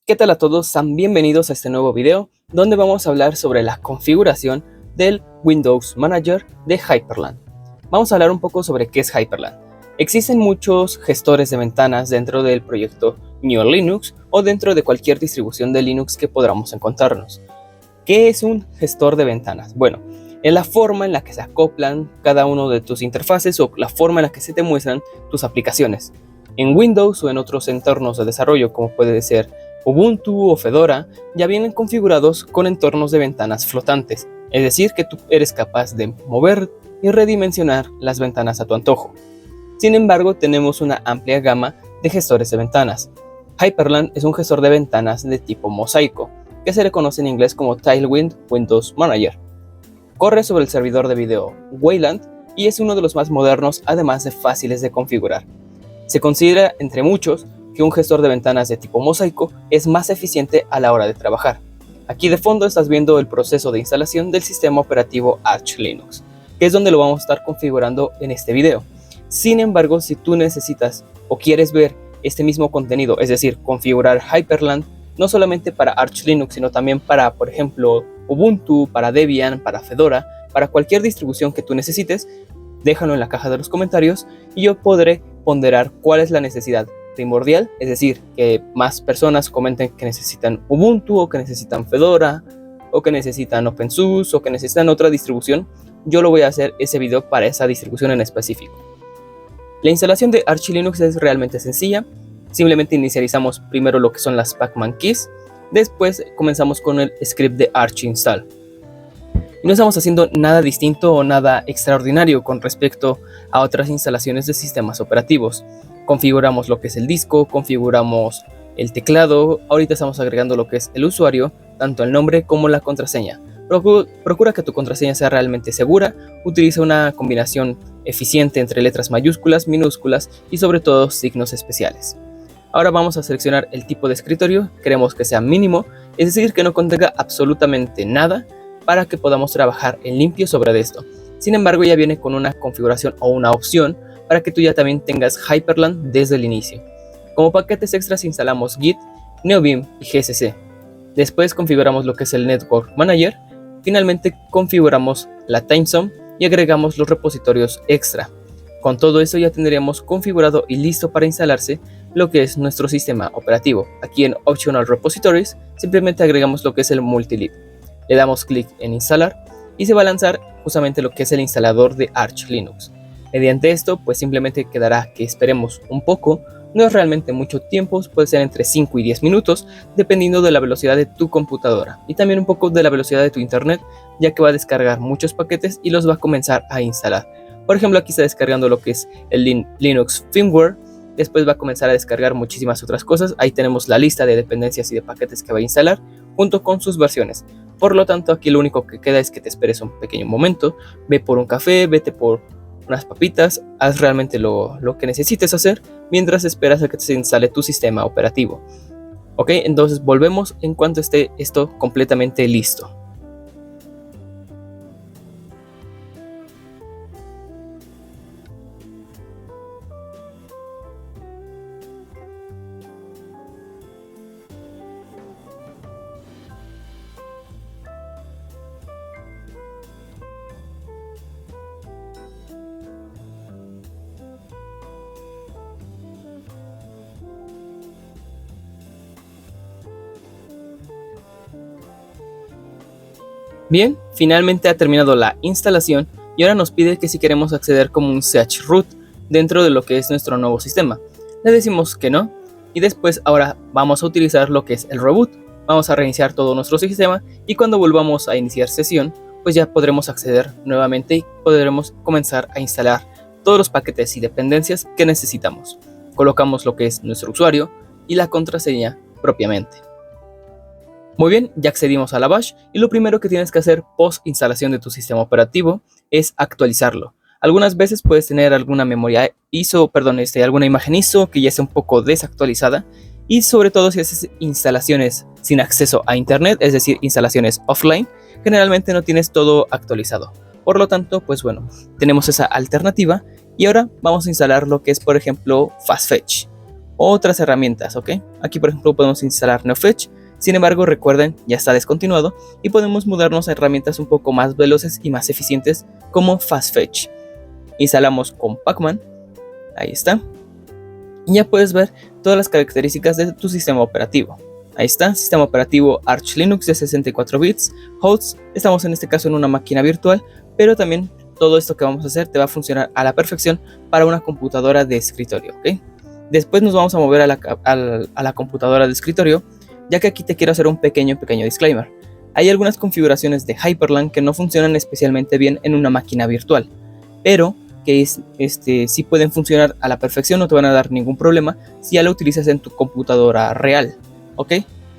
¿Qué tal a todos? Sean bienvenidos a este nuevo video donde vamos a hablar sobre la configuración del Windows Manager de Hyprland. Vamos a hablar un poco sobre qué es Hyprland. Existen muchos gestores de ventanas dentro del proyecto GNU Linux o dentro de cualquier distribución de Linux que podamos encontrarnos. ¿Qué es un gestor de ventanas? Bueno, es la forma en la que se acoplan cada uno de tus interfaces o la forma en la que se te muestran tus aplicaciones. En Windows o en otros entornos de desarrollo como puede ser Ubuntu o Fedora, ya vienen configurados con entornos de ventanas flotantes, es decir, que tú eres capaz de mover y redimensionar las ventanas a tu antojo. Sin embargo, tenemos una amplia gama de gestores de ventanas. Hyprland es un gestor de ventanas de tipo mosaico, que se le conoce en inglés como Tailwind Windows Manager. Corre sobre el servidor de video Wayland y es uno de los más modernos, además de fáciles de configurar. Se considera, entre muchos, que un gestor de ventanas de tipo mosaico es más eficiente a la hora de trabajar. Aquí de fondo estás viendo el proceso de instalación del sistema operativo Arch Linux, que es donde lo vamos a estar configurando en este video. Sin embargo, si tú necesitas o quieres ver este mismo contenido, es decir, configurar Hyprland, no solamente para Arch Linux, sino también para, por ejemplo, Ubuntu, para Debian, para Fedora, para cualquier distribución que tú necesites, déjalo en la caja de los comentarios y yo podré ponderar cuál es la necesidad primordial, es decir, que más personas comenten que necesitan Ubuntu o que necesitan Fedora o que necesitan OpenSUSE o que necesitan otra distribución. Yo lo voy a hacer ese video para esa distribución en específico. La instalación de Arch Linux es realmente sencilla. Simplemente inicializamos primero lo que son las pacman keys, después comenzamos con el script de Arch install. Y no estamos haciendo nada distinto o nada extraordinario con respecto a otras instalaciones de sistemas operativos. Configuramos lo que es el disco, configuramos el teclado, ahorita estamos agregando lo que es el usuario, tanto el nombre como la contraseña. Procura que tu contraseña sea realmente segura, utiliza una combinación eficiente entre letras mayúsculas, minúsculas y sobre todo signos especiales. Ahora vamos a seleccionar el tipo de escritorio, queremos que sea mínimo, es decir, que no contenga absolutamente nada para que podamos trabajar en limpio sobre esto. Sin embargo, ya viene con una configuración o una opción para que tú ya también tengas Hyprland desde el inicio. Como paquetes extras instalamos Git, NeoBeam y GCC. Después configuramos lo que es el Network Manager. Finalmente configuramos la timezone y agregamos los repositorios extra. Con todo eso ya tendríamos configurado y listo para instalarse lo que es nuestro sistema operativo. Aquí en Optional Repositories simplemente agregamos lo que es el multilib. Le damos clic en instalar y se va a lanzar justamente lo que es el instalador de Arch Linux. Mediante esto, pues simplemente quedará que esperemos un poco, no es realmente mucho tiempo, puede ser entre 5 y 10 minutos, dependiendo de la velocidad de tu computadora y también un poco de la velocidad de tu internet, ya que va a descargar muchos paquetes y los va a comenzar a instalar. Por ejemplo, aquí está descargando lo que es el Linux firmware, después va a comenzar a descargar muchísimas otras cosas, ahí tenemos la lista de dependencias y de paquetes que va a instalar, junto con sus versiones. Por lo tanto, aquí lo único que queda es que te esperes un pequeño momento, ve por un café, vete por unas papitas, haz realmente lo que necesites hacer mientras esperas a que se instale tu sistema operativo. Ok, entonces volvemos en cuanto esté esto completamente listo. Bien, finalmente ha terminado la instalación y ahora nos pide que si queremos acceder como un search root dentro de lo que es nuestro nuevo sistema. Le decimos que no y después ahora vamos a utilizar lo que es el reboot. Vamos a reiniciar todo nuestro sistema y cuando volvamos a iniciar sesión, pues ya podremos acceder nuevamente y podremos comenzar a instalar todos los paquetes y dependencias que necesitamos. Colocamos lo que es nuestro usuario y la contraseña propiamente. Muy bien, ya accedimos a la bash y lo primero que tienes que hacer post instalación de tu sistema operativo es actualizarlo. Algunas veces puedes tener alguna memoria ISO, alguna imagen ISO que ya esté un poco desactualizada y sobre todo si haces instalaciones sin acceso a internet, es decir, instalaciones offline, generalmente no tienes todo actualizado. Por lo tanto, pues bueno, tenemos esa alternativa y ahora vamos a instalar lo que es, por ejemplo, FastFetch. otras herramientas, ¿ok? Aquí por ejemplo podemos instalar NeoFetch. Sin embargo, recuerden, ya está descontinuado y podemos mudarnos a herramientas un poco más veloces y más eficientes como FastFetch. Instalamos Compactman, ahí está, y ya puedes ver todas las características de tu sistema operativo. Ahí está, sistema operativo Arch Linux de 64 bits, hosts, estamos en este caso en una máquina virtual, pero también todo esto que vamos a hacer te va a funcionar a la perfección para una computadora de escritorio, ¿ok? Después nos vamos a mover a la computadora de escritorio, ya que aquí te quiero hacer un pequeño disclaimer. Hay algunas configuraciones de Hyprland que no funcionan especialmente bien en una máquina virtual, pero que sí pueden funcionar a la perfección, no te van a dar ningún problema si ya lo utilizas en tu computadora real, ¿ok?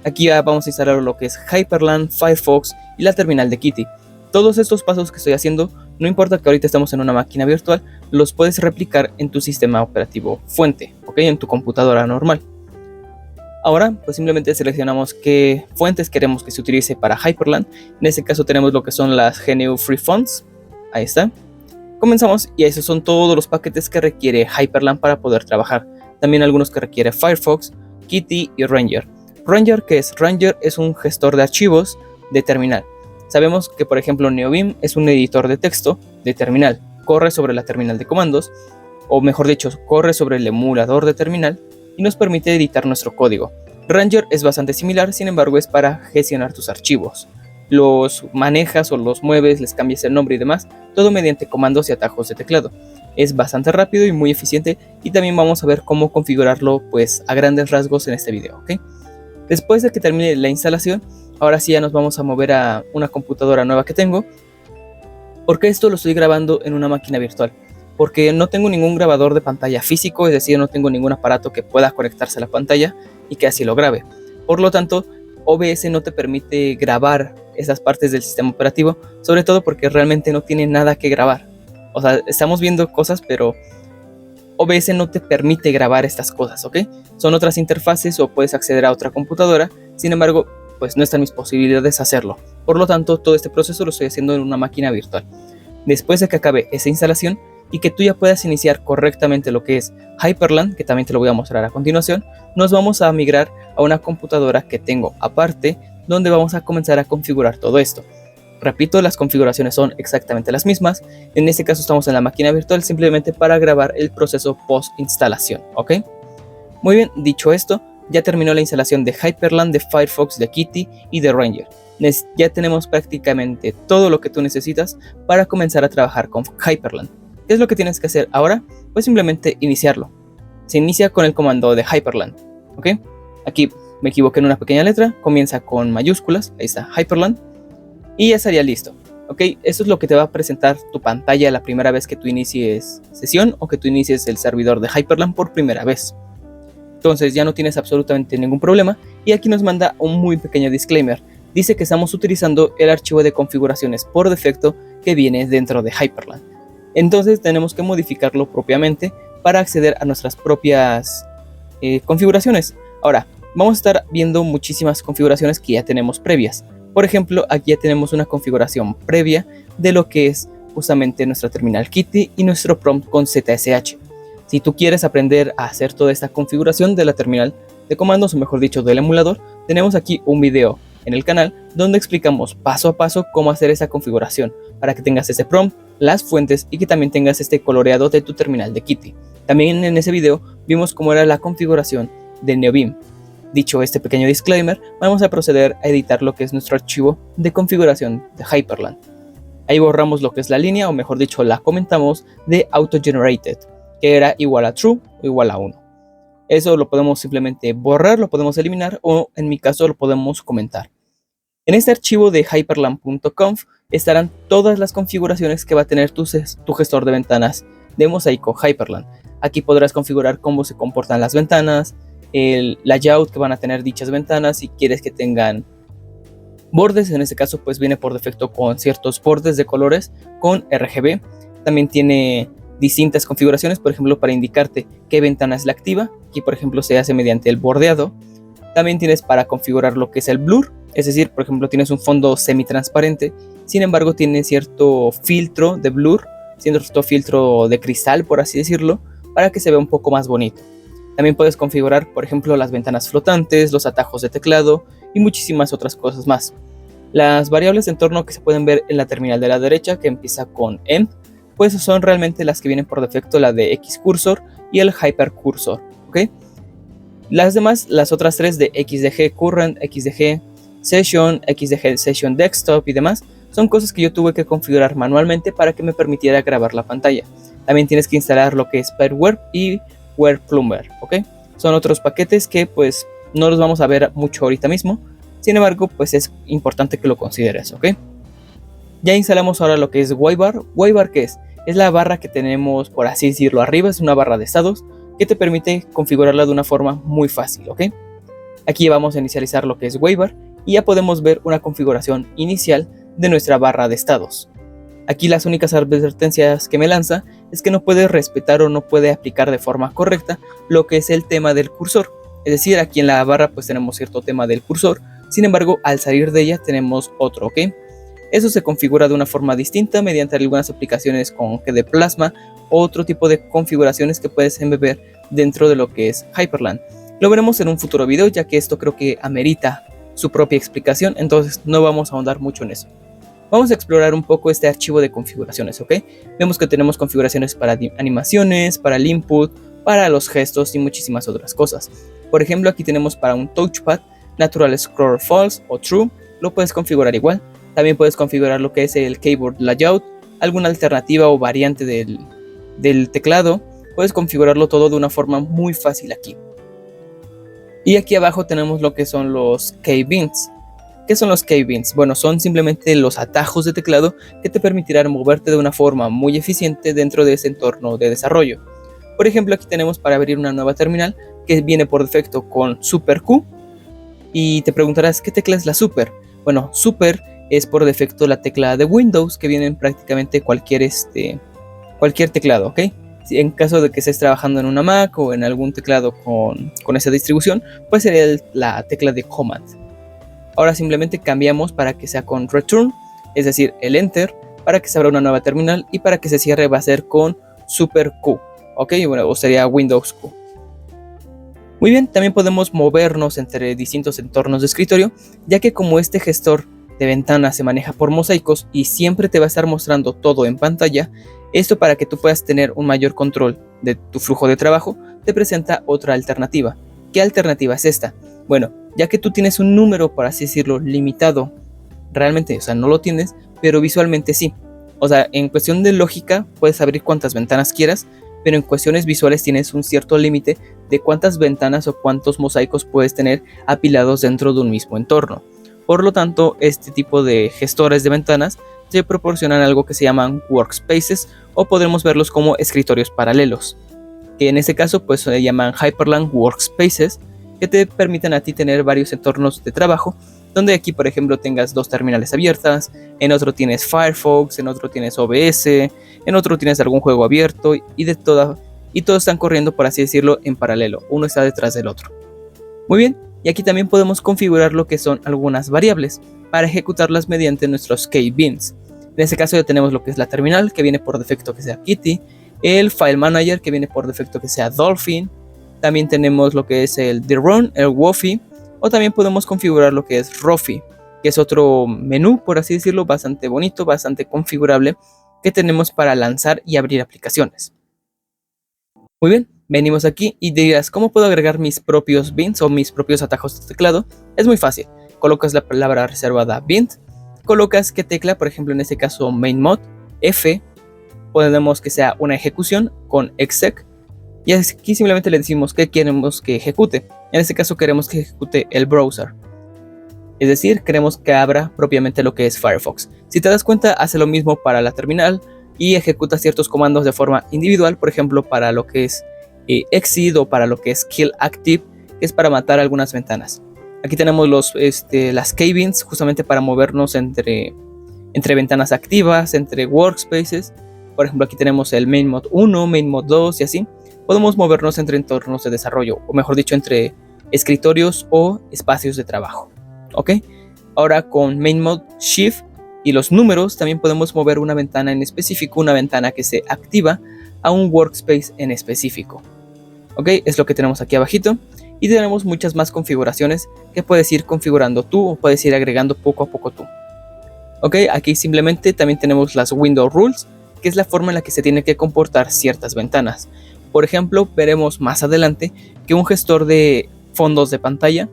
Aquí ya vamos a instalar lo que es Hyprland, Firefox y la terminal de Kitty. Todos estos pasos que estoy haciendo, no importa que ahorita estemos en una máquina virtual, los puedes replicar en tu sistema operativo fuente, ¿ok? En tu computadora normal. Ahora, pues simplemente seleccionamos qué fuentes queremos que se utilice para Hyprland. En este caso tenemos lo que son las GNU Free Fonts. Ahí está. Comenzamos y esos son todos los paquetes que requiere Hyprland para poder trabajar. También algunos que requiere Firefox, Kitty y Ranger. Ranger, ¿qué es? Ranger es un gestor de archivos de terminal. Sabemos que, por ejemplo, NeoBeam es un editor de texto de terminal. Corre sobre la terminal de comandos, o mejor dicho, corre sobre el emulador de terminal y nos permite editar nuestro código. Ranger es bastante similar, sin embargo es para gestionar tus archivos. Los manejas o los mueves, les cambias el nombre y demás, todo mediante comandos y atajos de teclado. Es bastante rápido y muy eficiente y también vamos a ver cómo configurarlo pues a grandes rasgos en este video, ¿ok? Después de que termine la instalación, ahora sí ya nos vamos a mover a una computadora nueva que tengo, porque esto lo estoy grabando en una máquina virtual. Porque no tengo ningún grabador de pantalla físico, es decir, no tengo ningún aparato que pueda conectarse a la pantalla y que así lo grabe. Por lo tanto, OBS no te permite grabar esas partes del sistema operativo, sobre todo porque realmente no tiene nada que grabar. O sea, estamos viendo cosas, pero OBS no te permite grabar estas cosas, ¿ok? Son otras interfaces o puedes acceder a otra computadora, sin embargo, pues no están mis posibilidades hacerlo. Por lo tanto, todo este proceso lo estoy haciendo en una máquina virtual. Después de que acabe esa instalación, y que tú ya puedas iniciar correctamente lo que es Hyprland, que también te lo voy a mostrar a continuación, nos vamos a migrar a una computadora que tengo aparte, donde vamos a comenzar a configurar todo esto. Repito, las configuraciones son exactamente las mismas. En este caso estamos en la máquina virtual simplemente para grabar el proceso post instalación, ¿ok? Muy bien, dicho esto, ya terminó la instalación de Hyprland, de Firefox, de Kitty y de Ranger. Ya tenemos prácticamente todo lo que tú necesitas para comenzar a trabajar con Hyprland. ¿Qué es lo que tienes que hacer ahora? Pues simplemente iniciarlo. Se inicia con el comando de Hyprland, ¿ok? Aquí me equivoqué en una pequeña letra, comienza con mayúsculas, ahí está, Hyprland, y ya estaría listo, ¿ok? Eso es lo que te va a presentar tu pantalla la primera vez que tú inicies sesión o que tú inicies el servidor de Hyprland por primera vez. Entonces ya no tienes absolutamente ningún problema y aquí nos manda un muy pequeño disclaimer. Dice que estamos utilizando el archivo de configuraciones por defecto que viene dentro de Hyprland. Entonces tenemos que modificarlo propiamente para acceder a nuestras propias configuraciones. Ahora, vamos a estar viendo muchísimas configuraciones que ya tenemos previas. Por ejemplo, aquí ya tenemos una configuración previa de lo que es justamente nuestra terminal Kitty y nuestro prompt con ZSH. Si tú quieres aprender a hacer toda esta configuración de la terminal de comandos, o mejor dicho, del emulador, tenemos aquí un video en el canal donde explicamos paso a paso cómo hacer esa configuración para que tengas ese prompt, las fuentes y que también tengas este coloreado de tu terminal de Kitty. También en ese video vimos cómo era la configuración de NeoBeam. Dicho este pequeño disclaimer, vamos a proceder a editar lo que es nuestro archivo de configuración de Hyprland. Ahí borramos lo que es la línea, o mejor dicho, la comentamos de AutoGenerated, que era igual a true o igual a 1. Eso lo podemos simplemente borrar, lo podemos eliminar o en mi caso lo podemos comentar. En este archivo de hyprland.conf estarán todas las configuraciones que va a tener tu gestor de ventanas de Mosaico Hyprland. Aquí podrás configurar cómo se comportan las ventanas, el layout que van a tener dichas ventanas, si quieres que tengan bordes, en este caso pues viene por defecto con ciertos bordes de colores con RGB. También tiene distintas configuraciones, por ejemplo para indicarte qué ventana es la activa. Aquí por ejemplo se hace mediante el bordeado. También tienes para configurar lo que es el blur, es decir, por ejemplo tienes un fondo semitransparente, sin embargo tiene cierto filtro de blur, cierto filtro de cristal por así decirlo, para que se vea un poco más bonito. También puedes configurar, por ejemplo, las ventanas flotantes, los atajos de teclado y muchísimas otras cosas más. Las variables de entorno que se pueden ver en la terminal de la derecha, que empieza con emp, pues son realmente las que vienen por defecto, la de Xcursor y el Hypercursor, ¿ok? Las demás, las otras tres de XDG Current, XDG Session, XDG Session Desktop y demás, son cosas que yo tuve que configurar manualmente para que me permitiera grabar la pantalla. También tienes que instalar lo que es Spyware y WarePlumber, ¿ok? Son otros paquetes que pues no los vamos a ver mucho ahorita mismo. Sin embargo, pues es importante que lo consideres, ¿ok? Ya instalamos ahora lo que es Wybar. Wybar, ¿qué es? Es la barra que tenemos, por así decirlo, arriba. Es una barra de estados que te permite configurarla de una forma muy fácil, ¿ok? Aquí vamos a inicializar lo que es Wybar y ya podemos ver una configuración inicial de nuestra barra de estados. Aquí las únicas advertencias que me lanza es que no puede respetar o no puede aplicar de forma correcta lo que es el tema del cursor. Es decir, aquí en la barra pues tenemos cierto tema del cursor, sin embargo al salir de ella tenemos otro, ¿ok? Eso se configura de una forma distinta mediante algunas aplicaciones con GD Plasma o otro tipo de configuraciones que puedes embeber dentro de lo que es Hyprland. Lo veremos en un futuro video, ya que esto creo que amerita su propia explicación, entonces no vamos a ahondar mucho en eso. Vamos a explorar un poco este archivo de configuraciones, ¿ok? Vemos que tenemos configuraciones para animaciones, para el input, para los gestos y muchísimas otras cosas. Por ejemplo, aquí tenemos para un touchpad, Natural Scroll False o True, lo puedes configurar igual. También puedes configurar lo que es el Keyboard Layout, alguna alternativa o variante del teclado. Puedes configurarlo todo de una forma muy fácil aquí. Y aquí abajo tenemos lo que son los Keybinds. ¿Qué son los Keybinds? Bueno, son simplemente los atajos de teclado que te permitirán moverte de una forma muy eficiente dentro de ese entorno de desarrollo. Por ejemplo, aquí tenemos para abrir una nueva terminal que viene por defecto con Super Q. Y te preguntarás, ¿qué tecla es la Super? Bueno, Super es por defecto la tecla de Windows que viene en prácticamente cualquier teclado, ¿ok? En caso de que estés trabajando en una Mac o en algún teclado con esa distribución, pues sería la tecla de Command. Ahora simplemente cambiamos para que sea con Return, es decir, el Enter, para que se abra una nueva terminal, y para que se cierre va a ser con Super Q, ¿ok? Bueno, o sería Windows Q. Muy bien, también podemos movernos entre distintos entornos de escritorio, ya que como este gestor de ventanas se maneja por mosaicos y siempre te va a estar mostrando todo en pantalla, esto para que tú puedas tener un mayor control de tu flujo de trabajo, te presenta otra alternativa. ¿Qué alternativa es esta? Bueno, ya que tú tienes un número, por así decirlo, limitado, realmente, o sea, no lo tienes, pero visualmente sí. O sea, en cuestión de lógica puedes abrir cuantas ventanas quieras, pero en cuestiones visuales tienes un cierto límite de cuántas ventanas o cuántos mosaicos puedes tener apilados dentro de un mismo entorno. Por lo tanto, este tipo de gestores de ventanas te proporcionan algo que se llaman workspaces, o podemos verlos como escritorios paralelos, que en este caso pues se llaman Hyprland Workspaces, que te permiten a ti tener varios entornos de trabajo, donde aquí por ejemplo tengas dos terminales abiertas, en otro tienes Firefox, en otro tienes OBS, en otro tienes algún juego abierto y todos están corriendo, por así decirlo, en paralelo, uno está detrás del otro. Muy bien, y aquí también podemos configurar lo que son algunas variables para ejecutarlas mediante nuestros Keybinds. En este caso ya tenemos lo que es la terminal, que viene por defecto que sea Kitty, el File Manager, que viene por defecto que sea Dolphin. También tenemos lo que es el Drone, el Wofi, o también podemos configurar lo que es Rofi, que es otro menú, por así decirlo, bastante bonito, bastante configurable, que tenemos para lanzar y abrir aplicaciones. Muy bien, venimos aquí y dirás, ¿cómo puedo agregar mis propios binds o mis propios atajos de teclado? Es muy fácil, colocas la palabra reservada bind, colocas qué tecla, por ejemplo en este caso main mod, F, podemos que sea una ejecución con exec, y aquí simplemente le decimos que queremos que ejecute. En este caso queremos que ejecute el browser, es decir, queremos que abra propiamente lo que es Firefox. Si te das cuenta, hace lo mismo para la terminal y ejecuta ciertos comandos de forma individual, por ejemplo para lo que es exit o para lo que es kill active, que es para matar algunas ventanas. Aquí tenemos las Keybinds, justamente para movernos entre ventanas activas, entre workspaces. Por ejemplo, aquí tenemos el main mod 1, main mod 2 y así. Podemos movernos entre entornos de desarrollo, o mejor dicho, entre escritorios o espacios de trabajo. ¿Ok? Ahora con main mod shift y los números también podemos mover una ventana en específico, una ventana que se activa a un workspace en específico. ¿Ok? Es lo que tenemos aquí abajito. Y tenemos muchas más configuraciones que puedes ir configurando tú o puedes ir agregando poco a poco tú. ¿Ok? Aquí simplemente también tenemos las window rules, que es la forma en la que se tienen que comportar ciertas ventanas. Por ejemplo, veremos más adelante que un gestor de fondos de pantalla,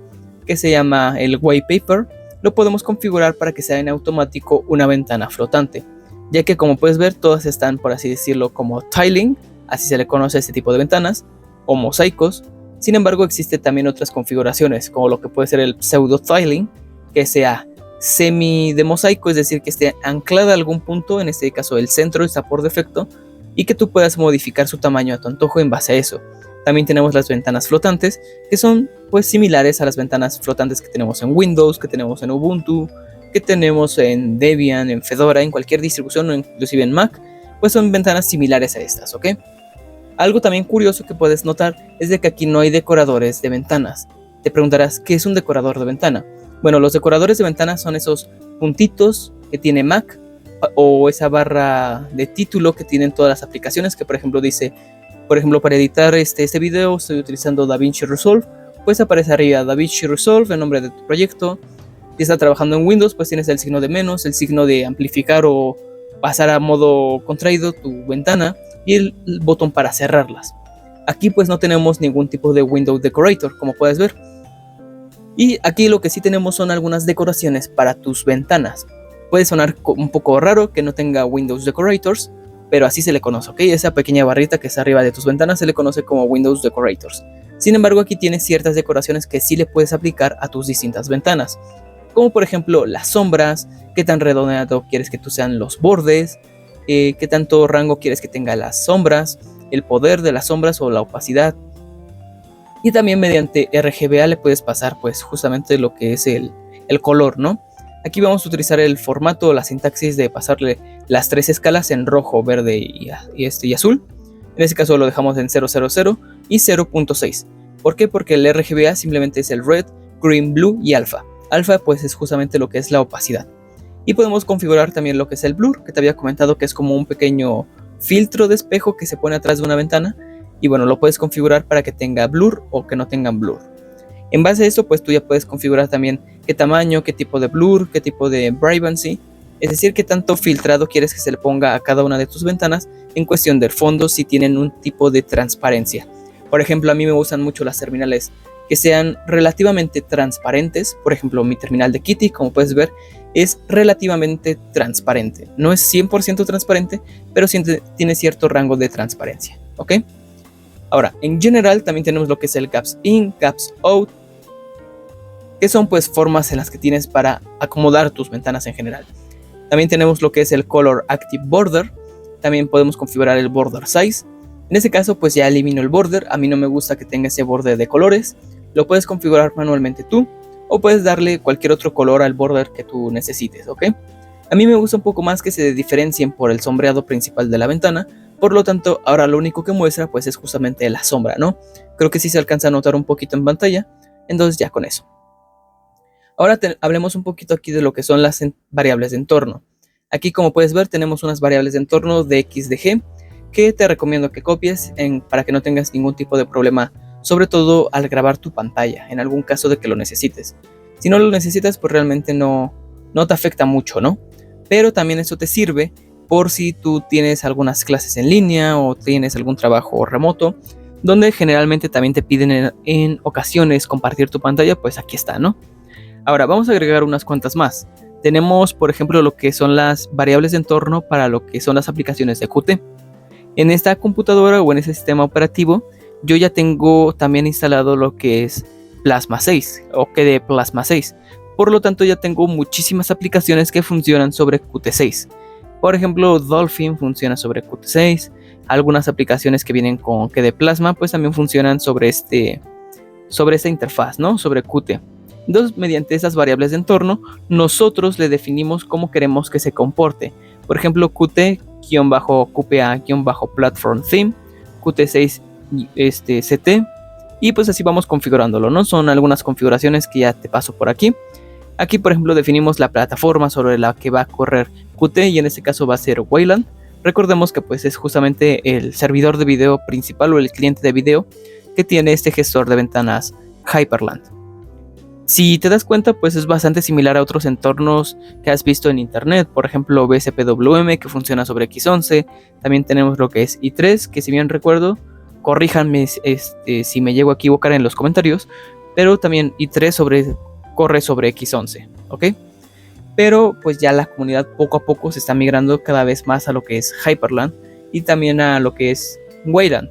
que se llama el wallpaper, lo podemos configurar para que sea en automático una ventana flotante, ya que como puedes ver todas están, por así decirlo, como tiling, así se le conoce a este tipo de ventanas, o mosaicos. Sin embargo, existen también otras configuraciones, como lo que puede ser el pseudo tiling, que sea semi de mosaico, es decir, que esté anclada a algún punto, en este caso el centro está por defecto, y que tú puedas modificar su tamaño a tu antojo en base a eso. También tenemos las ventanas flotantes, que son pues similares a las ventanas flotantes que tenemos en Windows, que tenemos en Ubuntu, que tenemos en Debian, en Fedora, en cualquier distribución o inclusive en Mac, pues son ventanas similares a estas, ¿ok? Algo también curioso que puedes notar es de que aquí no hay decoradores de ventanas. Te preguntarás, ¿qué es un decorador de ventana? Bueno, los decoradores de ventana son esos puntitos que tiene Mac o esa barra de título que tienen todas las aplicaciones, que por ejemplo dice, por ejemplo, para editar este video estoy utilizando DaVinci Resolve, pues aparece arriba DaVinci Resolve, el nombre de tu proyecto. Si estás trabajando en Windows, pues tienes el signo de menos, el signo de amplificar o pasar a modo contraído tu ventana y el botón para cerrarlas. Aquí pues no tenemos ningún tipo de Window Decorator, como puedes ver. Y aquí lo que sí tenemos son algunas decoraciones para tus ventanas. Puede sonar un poco raro que no tenga Windows Decorators, pero así se le conoce, ¿ok? Esa pequeña barrita que está arriba de tus ventanas se le conoce como Windows Decorators. Sin embargo, aquí tienes ciertas decoraciones que sí le puedes aplicar a tus distintas ventanas, como por ejemplo las sombras, qué tan redondeado quieres que tú sean los bordes, qué tanto rango quieres que tenga las sombras, el poder de las sombras o la opacidad. Y también mediante RGBA le puedes pasar pues justamente lo que es el color, ¿no? Aquí vamos a utilizar el formato o la sintaxis de pasarle las 3 escalas en rojo, verde y azul. En este caso lo dejamos en 000 y 0.6. ¿Por qué? Porque el RGBA simplemente es el red, green, blue y alfa. Alfa pues es justamente lo que es la opacidad. Y podemos configurar también lo que es el blur, que te había comentado que es como un pequeño filtro de espejo que se pone atrás de una ventana. Y bueno, lo puedes configurar para que tenga blur o que no tengan blur. En base a esto, pues tú ya puedes configurar también qué tamaño, qué tipo de blur, qué tipo de vibrancy, es decir, qué tanto filtrado quieres que se le ponga a cada una de tus ventanas en cuestión del fondo si tienen un tipo de transparencia. Por ejemplo, a mí me gustan mucho las terminales que sean relativamente transparentes. Por ejemplo, mi terminal de Kitty, como puedes ver, es relativamente transparente. No es 100% transparente, pero tiene cierto rango de transparencia, ¿ok? Ahora, en general también tenemos lo que es el gaps in, gaps out, que son pues formas en las que tienes para acomodar tus ventanas en general. También tenemos lo que es el color active border. También podemos configurar el border size. En este caso pues ya elimino el border. A mí no me gusta que tenga ese borde de colores. Lo puedes configurar manualmente tú o puedes darle cualquier otro color al border que tú necesites, ¿ok? A mí me gusta un poco más que se diferencien por el sombreado principal de la ventana. Por lo tanto, ahora lo único que muestra pues es justamente la sombra, ¿no? Creo que sí se alcanza a notar un poquito en pantalla. Entonces ya con eso. Ahora hablemos un poquito aquí de lo que son las variables de entorno. Aquí, como puedes ver, tenemos unas variables de entorno de X, de G, que te recomiendo que copies para que no tengas ningún tipo de problema, sobre todo al grabar tu pantalla, en algún caso de que lo necesites. Si no lo necesitas, pues realmente no te afecta mucho, ¿no? Pero también eso te sirve por si tú tienes algunas clases en línea o tienes algún trabajo remoto, donde generalmente también te piden en ocasiones compartir tu pantalla, pues aquí está, ¿no? Ahora vamos a agregar unas cuantas más. Tenemos, por ejemplo, lo que son las variables de entorno para lo que son las aplicaciones de Qt. En esta computadora o en ese sistema operativo, yo ya tengo también instalado lo que es Plasma 6 o KDE Plasma 6. Por lo tanto, ya tengo muchísimas aplicaciones que funcionan sobre Qt6. Por ejemplo, Dolphin funciona sobre Qt6. Algunas aplicaciones que vienen con KDE Plasma pues también funcionan sobre esta interfaz, ¿no? Sobre Qt. Entonces, mediante esas variables de entorno, nosotros le definimos cómo queremos que se comporte. Por ejemplo, Qt-QPA-Platform Theme, Qt6 CT, y pues así vamos configurándolo, ¿no? Son algunas configuraciones que ya te paso por aquí. Aquí, por ejemplo, definimos la plataforma sobre la que va a correr Qt, y en este caso va a ser Wayland. Recordemos que pues es justamente el servidor de video principal o el cliente de video que tiene este gestor de ventanas Hyprland. Si te das cuenta, pues es bastante similar a otros entornos que has visto en internet, por ejemplo BSPWM, que funciona sobre X11. También tenemos lo que es i3, que si bien recuerdo, corríjanme si me llego a equivocar en los comentarios, pero también i3 corre sobre X11, ¿ok? Pero pues ya la comunidad poco a poco se está migrando cada vez más a lo que es Hyprland y también a lo que es Wayland.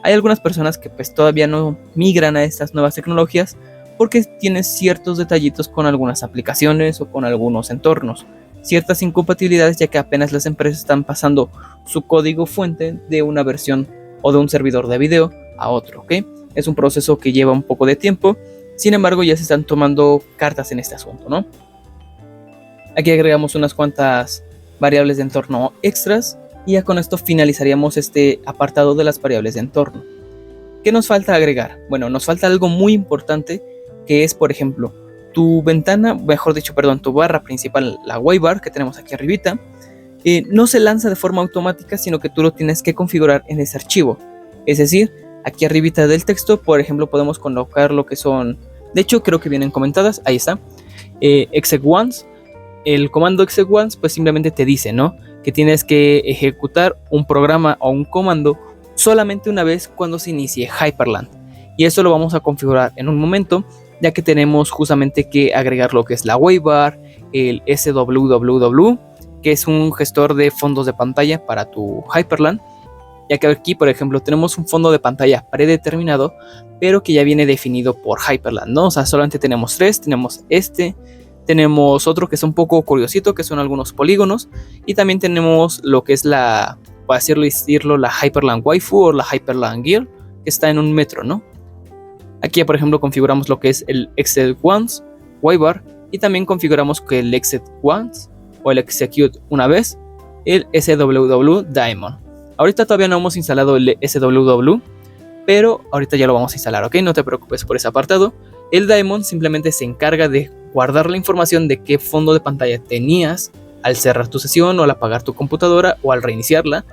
Hay algunas personas que pues todavía no migran a estas nuevas tecnologías porque tienen ciertos detallitos con algunas aplicaciones o con algunos entornos, ciertas incompatibilidades, ya que apenas las empresas están pasando su código fuente de una versión o de un servidor de video a otro, ¿ok? Es un proceso que lleva un poco de tiempo, sin embargo ya se están tomando cartas en este asunto, ¿no? Aquí agregamos unas cuantas variables de entorno extras y ya con esto finalizaríamos este apartado de las variables de entorno. ¿Qué nos falta agregar? Bueno, nos falta algo muy importante, que es, por ejemplo, tu barra principal, la Waybar que tenemos aquí arribita, no se lanza de forma automática, sino que tú lo tienes que configurar en ese archivo. Es decir, aquí arribita del texto, por ejemplo, podemos colocar lo que son, de hecho creo que vienen comentadas, ahí está, exec once. El comando exec once pues simplemente te dice, ¿no?, que tienes que ejecutar un programa o un comando solamente una vez cuando se inicie Hyprland. Y eso lo vamos a configurar en un momento, ya que tenemos justamente que agregar lo que es la Waybar, el SWWW, que es un gestor de fondos de pantalla para tu Hyprland, ya que aquí, por ejemplo, tenemos un fondo de pantalla predeterminado, pero que ya viene definido por Hyprland, ¿no? O sea, solamente tenemos tres, tenemos otro que es un poco curiosito, que son algunos polígonos, y también tenemos lo que es por así decirlo, la Hyprland Waifu o la Hyprland Girl, que está en un metro, ¿no? Aquí, por ejemplo, configuramos lo que es el exec once, Waybar, y también configuramos que el exec once o el execute una vez, el SWW daemon. Ahorita todavía no hemos instalado el SWW, pero ahorita ya lo vamos a instalar, ¿ok? No te preocupes por ese apartado. El daemon simplemente se encarga de guardar la información de qué fondo de pantalla tenías al cerrar tu sesión o al apagar tu computadora o al reiniciarla,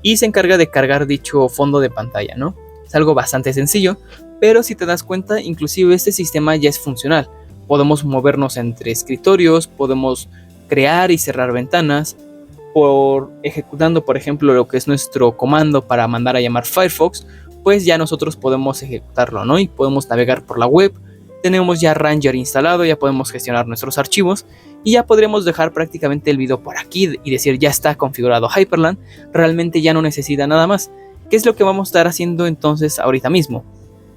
y se encarga de cargar dicho fondo de pantalla, ¿no? Es algo bastante sencillo, pero si te das cuenta, inclusive este sistema ya es funcional. Podemos movernos entre escritorios, podemos crear y cerrar ventanas, ejecutando por ejemplo lo que es nuestro comando para mandar a llamar Firefox, pues ya nosotros podemos ejecutarlo, ¿no? Y podemos navegar por la web, tenemos ya Ranger instalado, ya podemos gestionar nuestros archivos y ya podremos dejar prácticamente el video por aquí y decir ya está configurado Hyprland, realmente ya no necesita nada más. ¿Qué es lo que vamos a estar haciendo entonces ahorita mismo?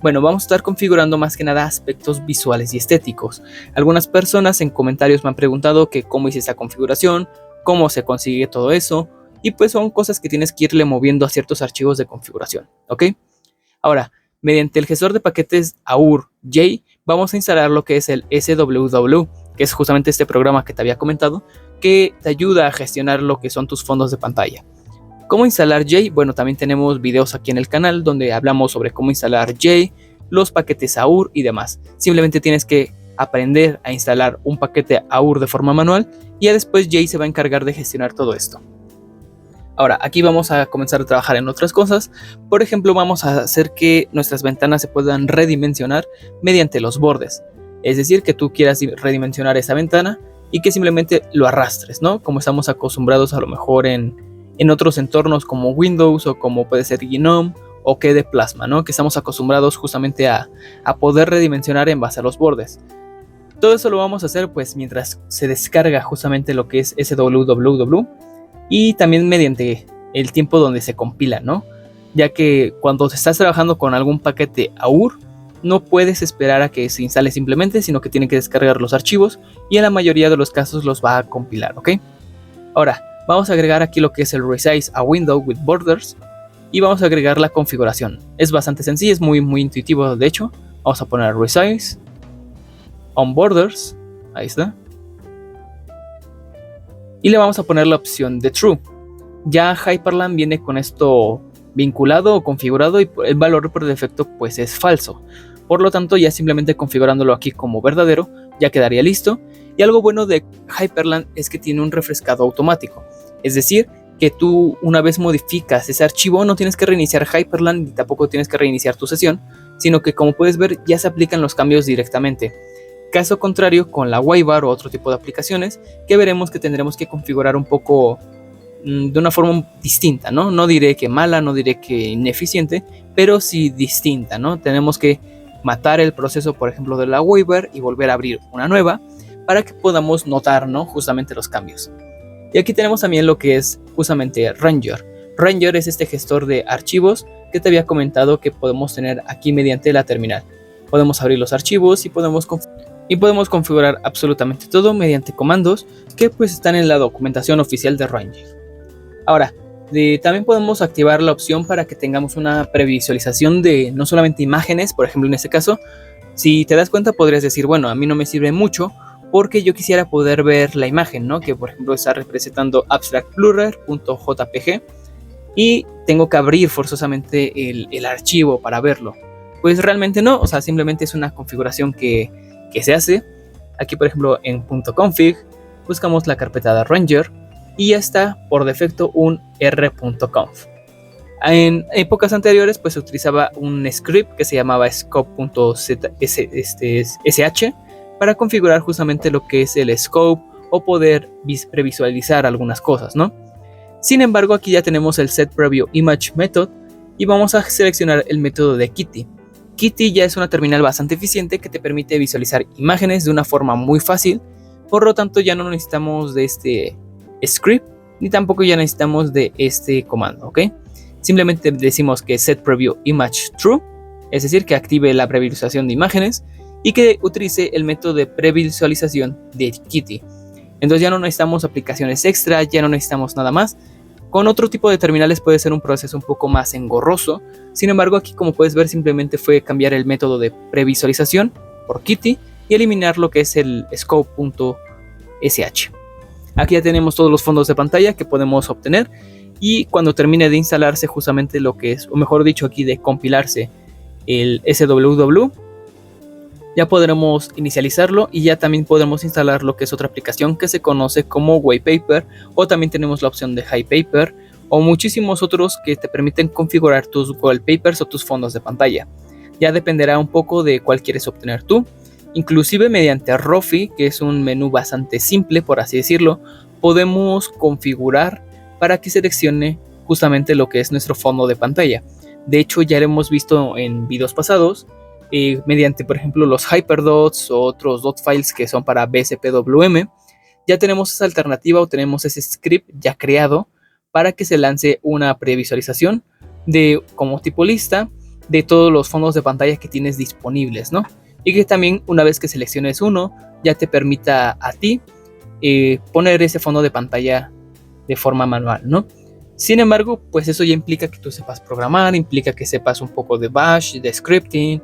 Bueno, vamos a estar configurando más que nada aspectos visuales y estéticos. Algunas personas en comentarios me han preguntado que cómo hice esta configuración, cómo se consigue todo eso, y pues son cosas que tienes que irle moviendo a ciertos archivos de configuración, ¿ok? Ahora, mediante el gestor de paquetes AUR-J, vamos a instalar lo que es el SWW, que es justamente este programa que te había comentado, que te ayuda a gestionar lo que son tus fondos de pantalla. ¿Cómo instalar J? Bueno, también tenemos videos aquí en el canal donde hablamos sobre cómo instalar J, los paquetes AUR y demás. Simplemente tienes que aprender a instalar un paquete AUR de forma manual y ya después J se va a encargar de gestionar todo esto. Ahora, aquí vamos a comenzar a trabajar en otras cosas. Por ejemplo, vamos a hacer que nuestras ventanas se puedan redimensionar mediante los bordes. Es decir, que tú quieras redimensionar esa ventana y que simplemente lo arrastres, ¿no? Como estamos acostumbrados a lo mejor en otros entornos como Windows o como puede ser GNOME o KDE Plasma, ¿no? Que estamos acostumbrados justamente a poder redimensionar en base a los bordes. Todo eso lo vamos a hacer pues mientras se descarga justamente lo que es SWWW y también mediante el tiempo donde se compila, ¿no? Ya que cuando estás trabajando con algún paquete AUR, no puedes esperar a que se instale simplemente, sino que tiene que descargar los archivos y en la mayoría de los casos los va a compilar, ¿ok? Ahora, vamos a agregar aquí lo que es el resize a window with borders y vamos a agregar la configuración. Es bastante sencillo, es muy intuitivo de hecho. Vamos a poner resize on borders, ahí está. Y le vamos a poner la opción de true. Ya Hyprland viene con esto vinculado o configurado y el valor por defecto pues es falso. Por lo tanto, ya simplemente configurándolo aquí como verdadero ya quedaría listo. Y algo bueno de Hyprland es que tiene un refrescado automático. Es decir, que tú una vez modificas ese archivo no tienes que reiniciar Hyprland ni tampoco tienes que reiniciar tu sesión, sino que como puedes ver ya se aplican los cambios directamente. Caso contrario con la Waybar o otro tipo de aplicaciones que veremos que tendremos que configurar un poco de una forma distinta, ¿no? No diré que mala, no diré que ineficiente, pero sí distinta, ¿no? Tenemos que matar el proceso, por ejemplo, de la Waybar y volver a abrir una nueva para que podamos notar, ¿no? Justamente los cambios. Y aquí tenemos también lo que es justamente Ranger. Ranger es este gestor de archivos que te había comentado que podemos tener aquí mediante la terminal. Podemos abrir los archivos y podemos configurar absolutamente todo mediante comandos que pues están en la documentación oficial de Ranger. Ahora, también podemos activar la opción para que tengamos una previsualización de no solamente imágenes, por ejemplo en este caso, si te das cuenta podrías decir, bueno, a mí no me sirve mucho porque yo quisiera poder ver la imagen, ¿no? Que por ejemplo está representando abstractblurrer.jpg y tengo que abrir forzosamente el archivo para verlo. Pues realmente no, o sea, simplemente es una configuración que se hace. Aquí por ejemplo en .config buscamos la carpeta de Ranger y ya está por defecto un r.conf. En épocas anteriores pues se utilizaba un script que se llamaba scope.sh para configurar justamente lo que es el scope o poder previsualizar algunas cosas, ¿no? Sin embargo, aquí ya tenemos el set preview image method y vamos a seleccionar el método de Kitty. Kitty ya es una terminal bastante eficiente que te permite visualizar imágenes de una forma muy fácil, por lo tanto ya no necesitamos de este script ni tampoco ya necesitamos de este comando, ¿ok? Simplemente decimos que set preview image true, es decir, que active la previsualización de imágenes y que utilice el método de previsualización de Kitty. Entonces ya no necesitamos aplicaciones extra, ya no necesitamos nada más. Con otro tipo de terminales puede ser un proceso un poco más engorroso. Sin embargo, aquí como puedes ver simplemente fue cambiar el método de previsualización por Kitty y eliminar lo que es el scope.sh. Aquí ya tenemos todos los fondos de pantalla que podemos obtener y cuando termine de instalarse justamente lo que es, o mejor dicho aquí de compilarse el SWW, ya podremos inicializarlo y ya también podremos instalar lo que es otra aplicación que se conoce como Waypaper, o también tenemos la opción de Highpaper o muchísimos otros que te permiten configurar tus wallpapers o tus fondos de pantalla. Ya dependerá un poco de cuál quieres obtener tú. Inclusive mediante Rofi, que es un menú bastante simple por así decirlo, podemos configurar para que seleccione justamente lo que es nuestro fondo de pantalla. De hecho ya lo hemos visto en videos pasados. Mediante por ejemplo los hyperdots o otros dot files que son para BSPWM, ya tenemos esa alternativa o tenemos ese script ya creado para que se lance una previsualización de como tipo lista de todos los fondos de pantalla que tienes disponibles, ¿no? Y que también una vez que selecciones uno ya te permita a ti poner ese fondo de pantalla de forma manual, ¿no? Sin embargo, pues eso ya implica que tú sepas programar, implica que sepas un poco de bash, de scripting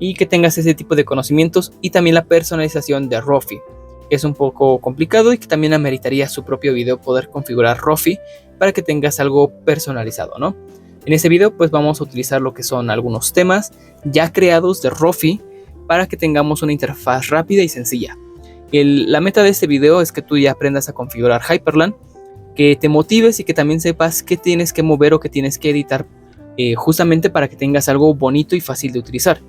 y que tengas ese tipo de conocimientos y también la personalización de Rofi. Es un poco complicado y que también ameritaría su propio video poder configurar Rofi para que tengas algo personalizado, ¿no? En este video pues vamos a utilizar lo que son algunos temas ya creados de Rofi para que tengamos una interfaz rápida y sencilla. La meta de este video es que tú ya aprendas a configurar Hyprland, que te motives y que también sepas qué tienes que mover o qué tienes que editar justamente para que tengas algo bonito y fácil de utilizar.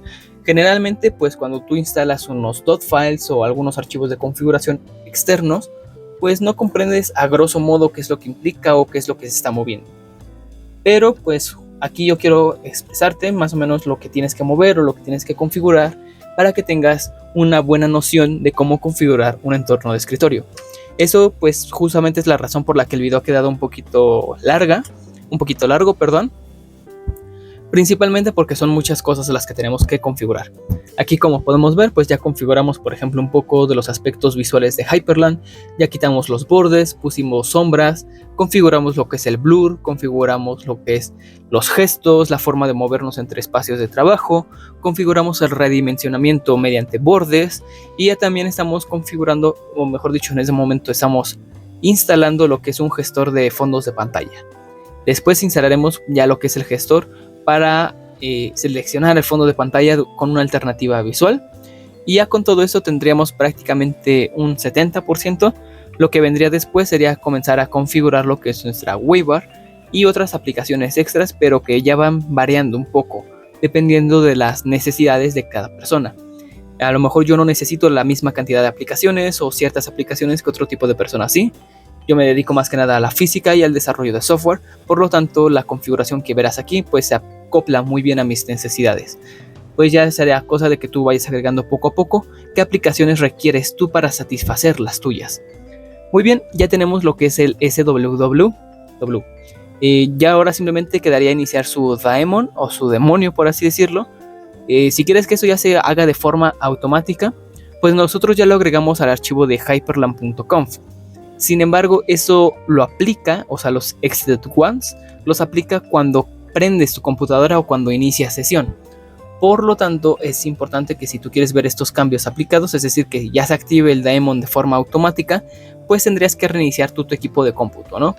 Generalmente pues cuando tú instalas unos dot files o algunos archivos de configuración externos, pues no comprendes a grosso modo qué es lo que implica o qué es lo que se está moviendo. Pero pues aquí yo quiero expresarte más o menos lo que tienes que mover o lo que tienes que configurar para que tengas una buena noción de cómo configurar un entorno de escritorio. Eso pues justamente es la razón por la que el video ha quedado un poquito largo, perdón. Principalmente porque son muchas cosas las que tenemos que configurar. Aquí como podemos ver pues ya configuramos por ejemplo un poco de los aspectos visuales de Hyprland, ya quitamos los bordes, pusimos sombras, configuramos lo que es el blur, configuramos lo que es los gestos, la forma de movernos entre espacios de trabajo, configuramos el redimensionamiento mediante bordes y ya también estamos configurando, o mejor dicho en ese momento estamos instalando lo que es un gestor de fondos de pantalla. Después instalaremos ya lo que es el gestor para seleccionar el fondo de pantalla con una alternativa visual y ya con todo eso tendríamos prácticamente un 70%. Lo que vendría después sería comenzar a configurar lo que es nuestra Waybar y otras aplicaciones extras, pero que ya van variando un poco. dependiendo de las necesidades de cada persona. A lo mejor yo no necesito la misma cantidad de aplicaciones o ciertas aplicaciones que otro tipo de personas sí. Yo me dedico más que nada a la física y al desarrollo de software, por lo tanto la configuración que verás aquí pues se acopla muy bien a mis necesidades. Pues ya será cosa de que tú vayas agregando poco a poco qué aplicaciones requieres tú para satisfacer las tuyas. Muy bien, ya tenemos lo que es el SWW. Ya ahora simplemente quedaría iniciar su daemon o su demonio, por así decirlo. Si quieres que eso ya se haga de forma automática, pues nosotros ya lo agregamos al archivo de hyperland.conf. Sin embargo, eso lo aplica, o sea, los exit ones los aplica cuando prendes tu computadora o cuando inicias sesión. Por lo tanto, es importante que si tú quieres ver estos cambios aplicados, es decir, que ya se active el daemon de forma automática, pues tendrías que reiniciar tu equipo de cómputo, ¿no?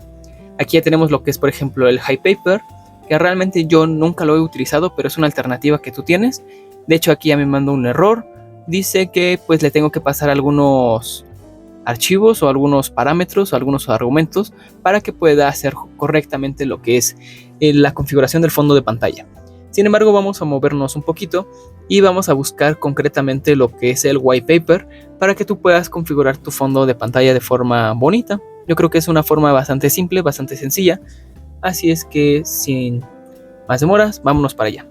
Aquí ya tenemos lo que es, por ejemplo, el Hypaper, que realmente yo nunca lo he utilizado, pero es una alternativa que tú tienes. De hecho, aquí ya me mandó un error. Dice que pues le tengo que pasar algunos archivos o algunos parámetros o algunos argumentos para que pueda hacer correctamente lo que es la configuración del fondo de pantalla. Sin embargo, vamos a movernos un poquito y vamos a buscar concretamente lo que es el white paper para que tú puedas configurar tu fondo de pantalla de forma bonita. Yo creo que es una forma bastante simple, bastante sencilla. Así es que sin más demoras, vámonos para allá.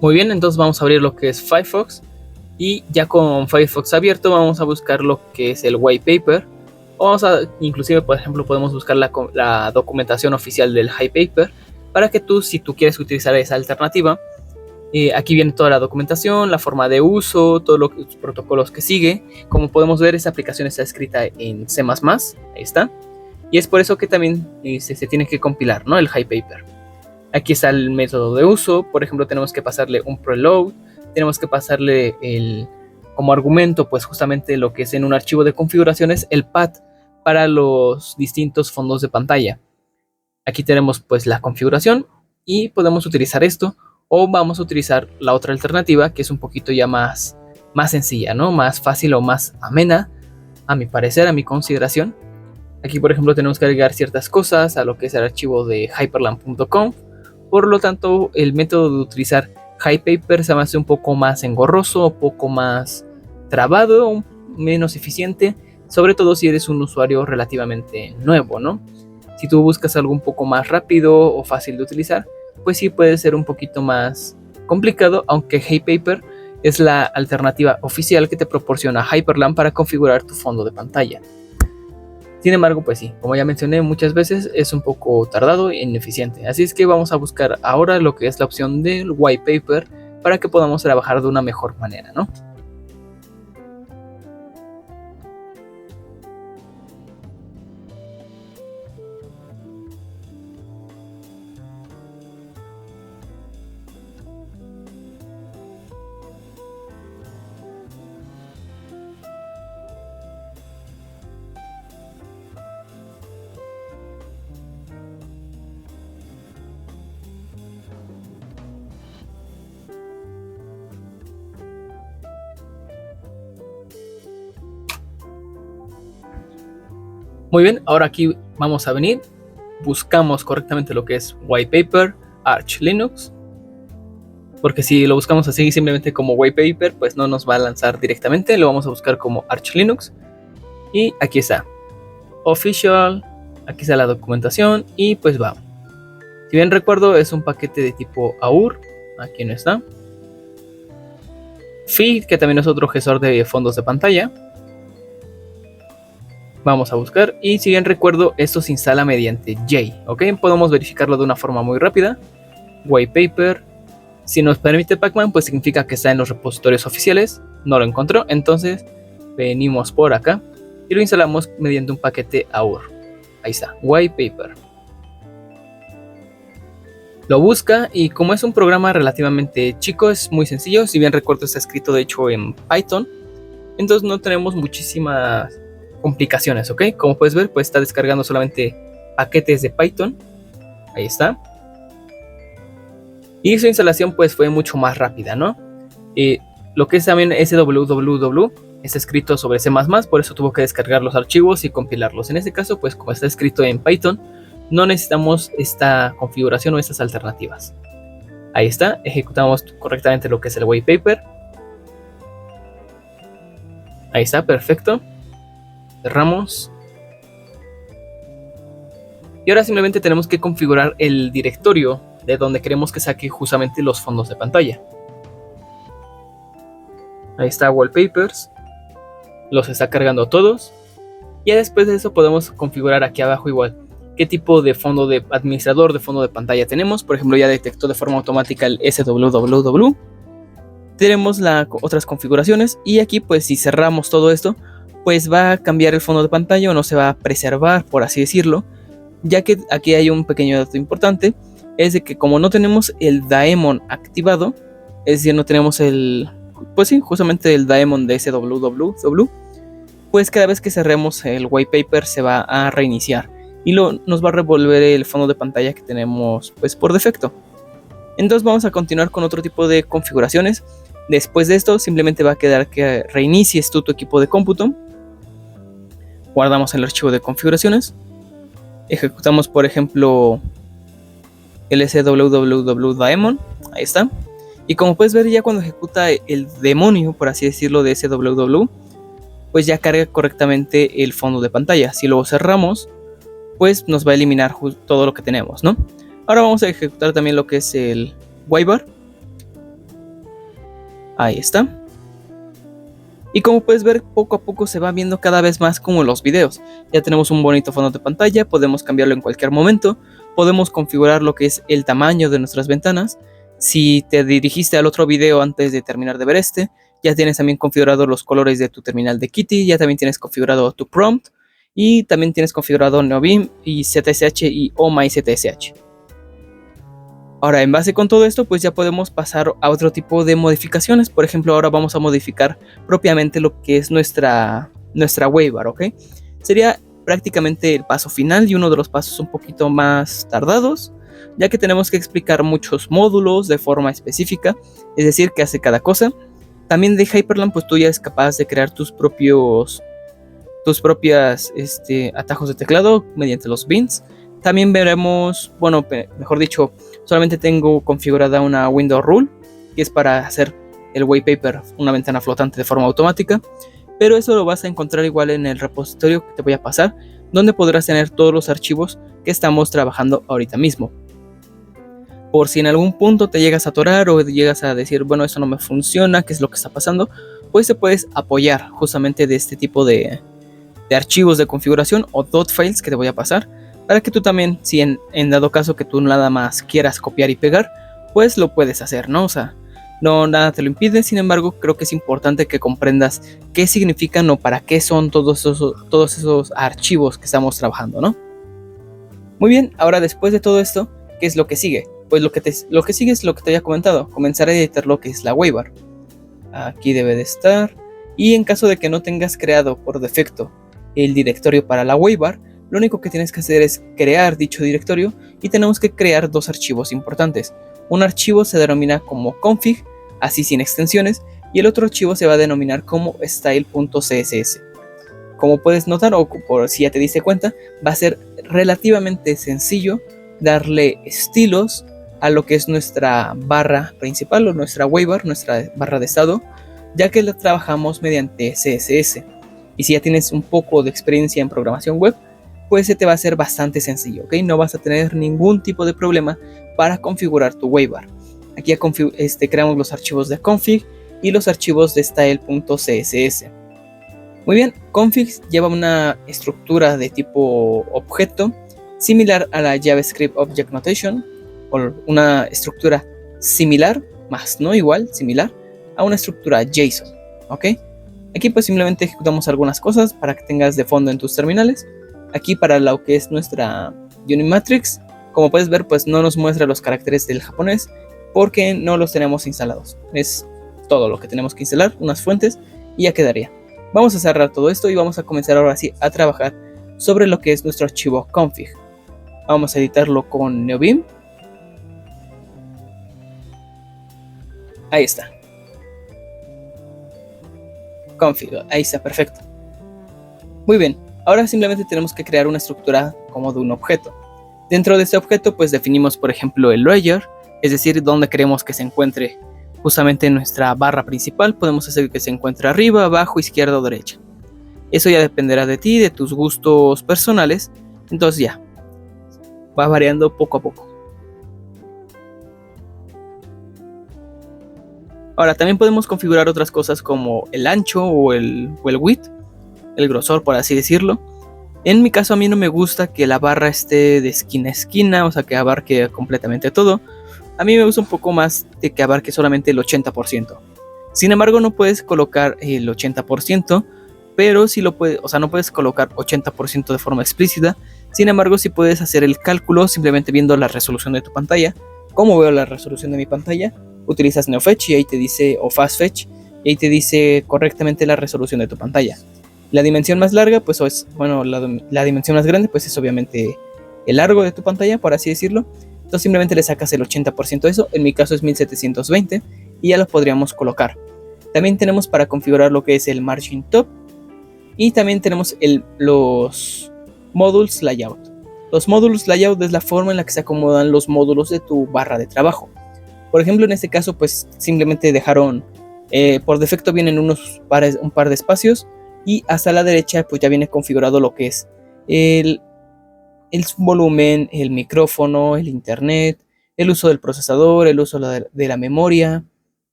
Muy bien, entonces vamos a abrir lo que es Firefox y ya con Firefox abierto vamos a buscar lo que es el white paper. Inclusive, por ejemplo, podemos buscar la documentación oficial del Hypaper para que tú, si tú quieres utilizar esa alternativa, aquí viene toda la documentación, la forma de uso, todos los protocolos que sigue. Como podemos ver, esta aplicación está escrita en C++, ahí está, y es por eso que también se tiene que compilar, ¿no? El Hypaper. Aquí está el método de uso. Por ejemplo, tenemos que pasarle un preload, tenemos que pasarle como argumento, pues justamente lo que es en un archivo de configuraciones, el path para los distintos fondos de pantalla. Aquí tenemos pues la configuración y podemos utilizar esto, o vamos a utilizar la otra alternativa que es un poquito ya más sencilla, ¿no? Más fácil o más amena, a mi parecer, a mi consideración. Aquí, por ejemplo, tenemos que agregar ciertas cosas a lo que es el archivo de hyperland.conf. Por lo tanto, el método de utilizar Hypaper se me hace un poco más engorroso, un poco más trabado, menos eficiente, sobre todo si eres un usuario relativamente nuevo, ¿no? Si tú buscas algo un poco más rápido o fácil de utilizar, pues sí puede ser un poquito más complicado, aunque Hypaper es la alternativa oficial que te proporciona Hyperland para configurar tu fondo de pantalla. Sin embargo, pues sí, como ya mencioné muchas veces, es un poco tardado e ineficiente. Así es que vamos a buscar ahora lo que es la opción del white paper para que podamos trabajar de una mejor manera, ¿no? Muy bien, ahora aquí vamos a venir, buscamos correctamente lo que es white paper Arch Linux, porque si lo buscamos así simplemente como white paper, pues no nos va a lanzar directamente, lo vamos a buscar como Arch Linux, y aquí está, official, aquí está la documentación, y pues vamos. Si bien recuerdo, es un paquete de tipo AUR, aquí no está. Feed, que también es otro gestor de fondos de pantalla. Vamos a buscar, y si bien recuerdo, esto se instala mediante J, ¿ok? Podemos verificarlo de una forma muy rápida. White paper, si nos permite Pacman, pues significa que está en los repositorios oficiales. No lo encontró, entonces venimos por acá y lo instalamos mediante un paquete AUR. Ahí está, white paper. Lo busca, y como es un programa relativamente chico, es muy sencillo. Si bien recuerdo, está escrito de hecho en Python, entonces no tenemos muchísimas complicaciones, ¿ok? Como puedes ver, pues está descargando solamente paquetes de Python. Ahí está. Y su instalación pues fue mucho más rápida, ¿no? Lo que es también SWWW está escrito sobre C++, por eso tuvo que descargar los archivos y compilarlos. En este caso, pues como está escrito en Python, no necesitamos esta configuración o estas alternativas. Ahí está, ejecutamos correctamente lo que es el white paper. Ahí está, perfecto. Cerramos. Y ahora simplemente tenemos que configurar el directorio de donde queremos que saque justamente los fondos de pantalla. Ahí está Wallpapers. Los está cargando todos. Y después de eso podemos configurar aquí abajo igual qué tipo de fondo de administrador de fondo de pantalla tenemos. Por ejemplo, ya detectó de forma automática el SWWW. Tenemos otras configuraciones. Y aquí pues si cerramos todo esto, pues va a cambiar el fondo de pantalla o no se va a preservar, por así decirlo. Ya que aquí hay un pequeño dato importante. Es de que como no tenemos el daemon activado, es decir, no tenemos pues sí, justamente el daemon de SWWW, pues cada vez que cerremos el white paper se va a reiniciar y nos va a revolver el fondo de pantalla que tenemos pues por defecto. Entonces vamos a continuar con otro tipo de configuraciones. Después de esto simplemente va a quedar que reinicies tu equipo de cómputo. Guardamos el archivo de configuraciones. Ejecutamos por ejemplo el SWWW daemon. Ahí está. Y como puedes ver, ya cuando ejecuta el demonio, por así decirlo, de SWW, pues ya carga correctamente el fondo de pantalla. Si luego cerramos, pues nos va a eliminar todo lo que tenemos, ¿no? Ahora vamos a ejecutar también lo que es el whitebar. Ahí está. Y como puedes ver, poco a poco se va viendo cada vez más como los videos. Ya tenemos un bonito fondo de pantalla, podemos cambiarlo en cualquier momento. Podemos configurar lo que es el tamaño de nuestras ventanas. Si te dirigiste al otro video antes de terminar de ver este, ya tienes también configurado los colores de tu terminal de Kitty, ya también tienes configurado tu prompt y también tienes configurado NeoBeam y ZSH y OhmyZSH. Ahora, en base con todo esto, pues ya podemos pasar a otro tipo de modificaciones. Por ejemplo, ahora vamos a modificar propiamente lo que es nuestra waybar, ¿ok? Sería prácticamente el paso final y uno de los pasos un poquito más tardados, ya que tenemos que explicar muchos módulos de forma específica, es decir, qué hace cada cosa. También de Hyprland, pues tú ya eres capaz de crear tus propias atajos de teclado mediante los bins. También veremos, bueno, mejor dicho, solamente tengo configurada una window rule, que es para hacer el white paper, una ventana flotante de forma automática, pero eso lo vas a encontrar igual en el repositorio que te voy a pasar, donde podrás tener todos los archivos que estamos trabajando ahorita mismo. Por si en algún punto te llegas a atorar o llegas a decir, bueno, eso no me funciona, ¿qué es lo que está pasando? Pues te puedes apoyar justamente de este tipo de archivos de configuración o dot files que te voy a pasar, para que tú también, si en dado caso que tú nada más quieras copiar y pegar, pues lo puedes hacer, ¿no? O sea, no, nada te lo impide. Sin embargo, creo que es importante que comprendas qué significan o para qué son todos esos archivos que estamos trabajando, ¿no? Muy bien, ahora después de todo esto, ¿qué es lo que sigue? Pues lo que sigue es lo que te había comentado, comenzar a editar lo que es la waybar. Aquí debe de estar. Y en caso de que no tengas creado por defecto el directorio para la waybar, lo único que tienes que hacer es crear dicho directorio y tenemos que crear dos archivos importantes. Un archivo se denomina como config, así sin extensiones, y el otro archivo se va a denominar como style.css. Como puedes notar, o por si ya te diste cuenta, va a ser relativamente sencillo darle estilos a lo que es nuestra barra principal o nuestra waybar, nuestra barra de estado, ya que la trabajamos mediante CSS. Y si ya tienes un poco de experiencia en programación web, pues se te va a hacer bastante sencillo, ¿ok? No vas a tener ningún tipo de problema para configurar tu waybar. Aquí ya creamos los archivos de config y los archivos de style.css. Muy bien, config lleva una estructura de tipo objeto similar a la JavaScript Object Notation, o una estructura similar, más no igual, similar a una estructura JSON, ¿ok? Aquí pues simplemente ejecutamos algunas cosas para que tengas de fondo en tus terminales. Aquí para lo que es nuestra Unimatrix, como puedes ver, pues no nos muestra los caracteres del japonés porque no los tenemos instalados. Es todo lo que tenemos que instalar, unas fuentes, y ya quedaría. Vamos a cerrar todo esto y vamos a comenzar ahora sí a trabajar sobre lo que es nuestro archivo config. Vamos a editarlo con Neobeam. Ahí está. Config, ahí está, perfecto. Muy bien, ahora simplemente tenemos que crear una estructura como de un objeto. Dentro de este objeto pues definimos por ejemplo el layer, es decir, donde queremos que se encuentre justamente nuestra barra principal. Podemos hacer que se encuentre arriba, abajo, izquierda o derecha. Eso ya dependerá de ti, de tus gustos personales. Entonces ya, va variando poco a poco. Ahora también podemos configurar otras cosas como el ancho o el width, el grosor por así decirlo. En mi caso a mí no me gusta que la barra esté de esquina a esquina, o sea que abarque completamente todo. A mí me gusta un poco más de que abarque solamente el 80%. Sin embargo no puedes colocar el 80%, pero sí lo puedes, o sea no puedes colocar 80% de forma explícita. Sin embargo sí puedes hacer el cálculo simplemente viendo la resolución de tu pantalla. ¿Cómo veo la resolución de mi pantalla? Utilizas NeoFetch y ahí te dice, o FastFetch, y ahí te dice correctamente la resolución de tu pantalla. La dimensión más larga, pues es, bueno, la dimensión más grande, pues es obviamente el largo de tu pantalla, por así decirlo. Entonces simplemente le sacas el 80% de eso, en mi caso es 1720, y ya lo podríamos colocar. También tenemos para configurar lo que es el Margin Top, y también tenemos los Modules Layout. Los Modules Layout es la forma en la que se acomodan los módulos de tu barra de trabajo. Por ejemplo, en este caso, pues simplemente dejaron, por defecto vienen un par de espacios, y hasta la derecha pues ya viene configurado lo que es el volumen, el micrófono, el internet, el uso del procesador, el uso de la memoria,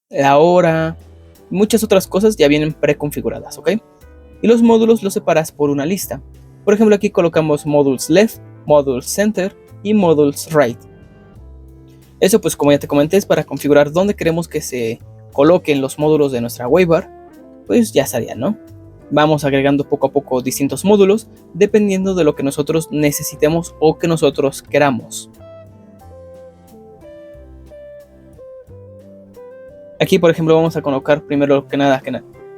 la hora, muchas otras cosas ya vienen preconfiguradas, ¿ok? Y los módulos los separas por una lista. Por ejemplo, aquí colocamos Modules Left, Modules Center y Modules Right. Eso pues como ya te comenté es para configurar dónde queremos que se coloquen los módulos de nuestra waybar. Pues ya estaría, ¿no? Vamos agregando poco a poco distintos módulos dependiendo de lo que nosotros necesitemos o que nosotros queramos. Aquí por ejemplo vamos a colocar primero que nada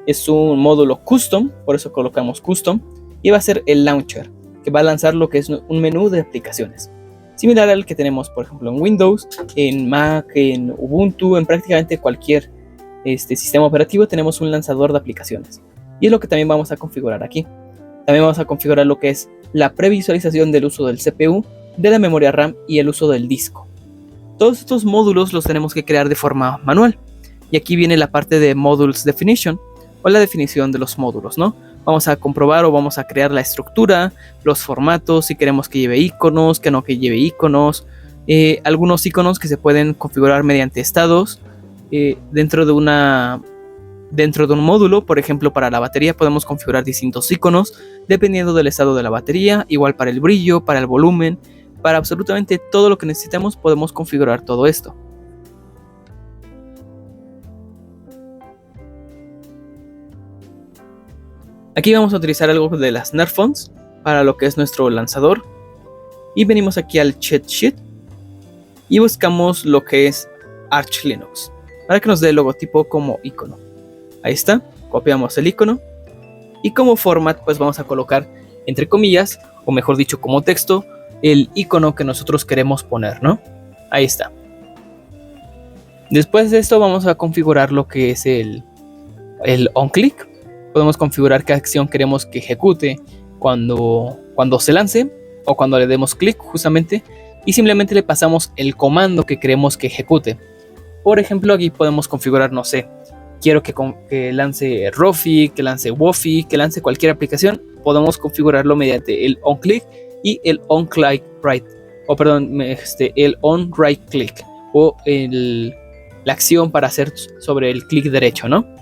es un módulo custom, por eso colocamos custom, y va a ser el launcher, que va a lanzar lo que es un menú de aplicaciones. Similar al que tenemos por ejemplo en Windows, en Mac, en Ubuntu, en prácticamente cualquier sistema operativo tenemos un lanzador de aplicaciones. Y es lo que también vamos a configurar aquí. También vamos a configurar lo que es la previsualización del uso del CPU, de la memoria RAM y el uso del disco. Todos estos módulos los tenemos que crear de forma manual. Y aquí viene la parte de Modules Definition, o la definición de los módulos, ¿no? Vamos a comprobar o vamos a crear la estructura, los formatos, si queremos que lleve iconos, que no que lleve iconos, algunos iconos que se pueden configurar mediante estados dentro de un módulo. Por ejemplo, para la batería podemos configurar distintos iconos dependiendo del estado de la batería, igual para el brillo, para el volumen, para absolutamente todo lo que necesitemos podemos configurar todo esto. Aquí vamos a utilizar algo de las Nerf Fonts para lo que es nuestro lanzador. Y venimos aquí al Cheat Sheet y buscamos lo que es Arch Linux para que nos dé el logotipo como icono. Ahí está, copiamos el icono y como format pues vamos a colocar entre comillas, o mejor dicho como texto, el icono que nosotros queremos poner, ¿no? Ahí está. Después de esto vamos a configurar lo que es el onClick. Podemos configurar qué acción queremos que ejecute cuando se lance o cuando le demos clic justamente, y simplemente le pasamos el comando que queremos que ejecute. Por ejemplo, aquí podemos configurar, no sé, quiero que lance Rofi, que lance Wofi, que lance cualquier aplicación. Podemos configurarlo mediante el onClick y el onClick right, o perdón, el on right click, o la acción para hacer sobre el clic derecho, ¿no?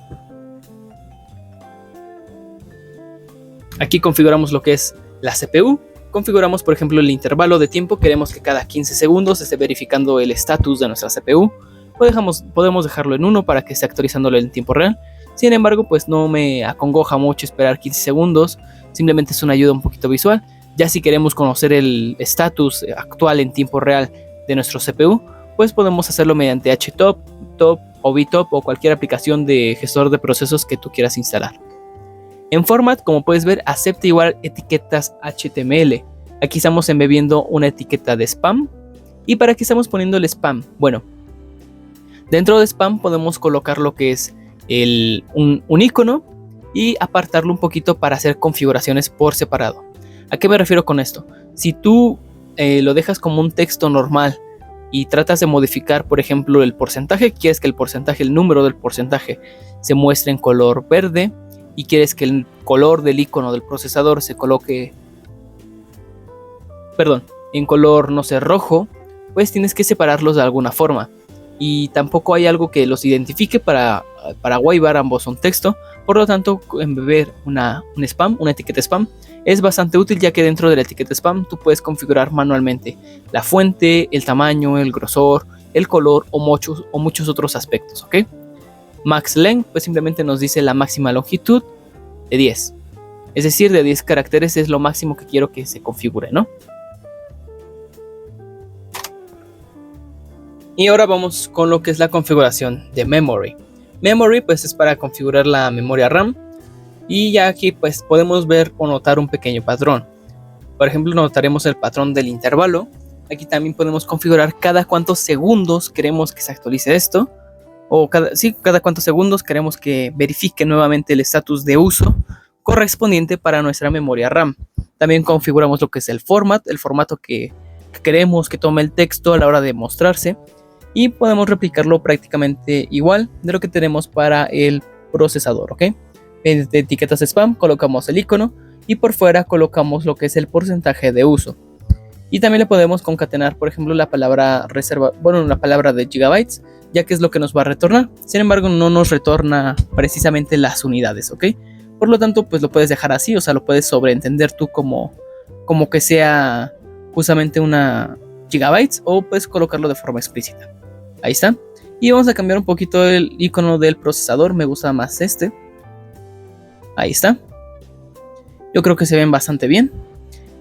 Aquí configuramos lo que es la CPU. Configuramos, por ejemplo, el intervalo de tiempo. Queremos que cada 15 segundos esté verificando el estatus de nuestra CPU. Podemos dejarlo en 1 para que esté actualizándolo en tiempo real. Sin embargo, pues no me acongoja mucho esperar 15 segundos. Simplemente es una ayuda un poquito visual. Ya si queremos conocer el estatus actual en tiempo real de nuestro CPU, pues podemos hacerlo mediante HTOP, TOP o VTOP o cualquier aplicación de gestor de procesos que tú quieras instalar. En format, como puedes ver, acepta igual etiquetas HTML. Aquí estamos embebiendo una etiqueta de spam. ¿Y para qué estamos poniendo el spam? Bueno, dentro de spam podemos colocar lo que es un icono y apartarlo un poquito para hacer configuraciones por separado. ¿A qué me refiero con esto? Si tú lo dejas como un texto normal y tratas de modificar, por ejemplo, el porcentaje, quieres que el número del porcentaje se muestre en color verde y quieres que el color del icono del procesador se coloque, en color, no sé, rojo, pues tienes que separarlos de alguna forma. Y tampoco hay algo que los identifique para Wayvar, ambos son texto. Por lo tanto, embeber una etiqueta spam es bastante útil, ya que dentro de la etiqueta spam tú puedes configurar manualmente la fuente, el tamaño, el grosor, el color o muchos otros aspectos, ¿ok? Max length pues simplemente nos dice la máxima longitud de 10. Es decir, de 10 caracteres es lo máximo que quiero que se configure, ¿no? Y ahora vamos con lo que es la configuración de memory. Memory pues es para configurar la memoria RAM. Y ya aquí pues podemos ver o notar un pequeño patrón. Por ejemplo, notaremos el patrón del intervalo. Aquí también podemos configurar cada cuántos segundos queremos que se actualice esto. O cada cuántos segundos queremos que verifique nuevamente el estatus de uso correspondiente para nuestra memoria RAM. También configuramos lo que es el formato que queremos que tome el texto a la hora de mostrarse. Y podemos replicarlo prácticamente igual de lo que tenemos para el procesador, ¿ok? En etiquetas spam colocamos el icono y por fuera colocamos lo que es el porcentaje de uso. Y también le podemos concatenar, por ejemplo, la palabra la palabra de gigabytes, ya que es lo que nos va a retornar. Sin embargo, no nos retorna precisamente las unidades, ¿ok? Por lo tanto, pues lo puedes dejar así, o sea, lo puedes sobreentender tú como que sea justamente una gigabytes, o puedes colocarlo de forma explícita. Ahí está. Y vamos a cambiar un poquito el icono del procesador, me gusta más este. Ahí está. Yo creo que se ven bastante bien.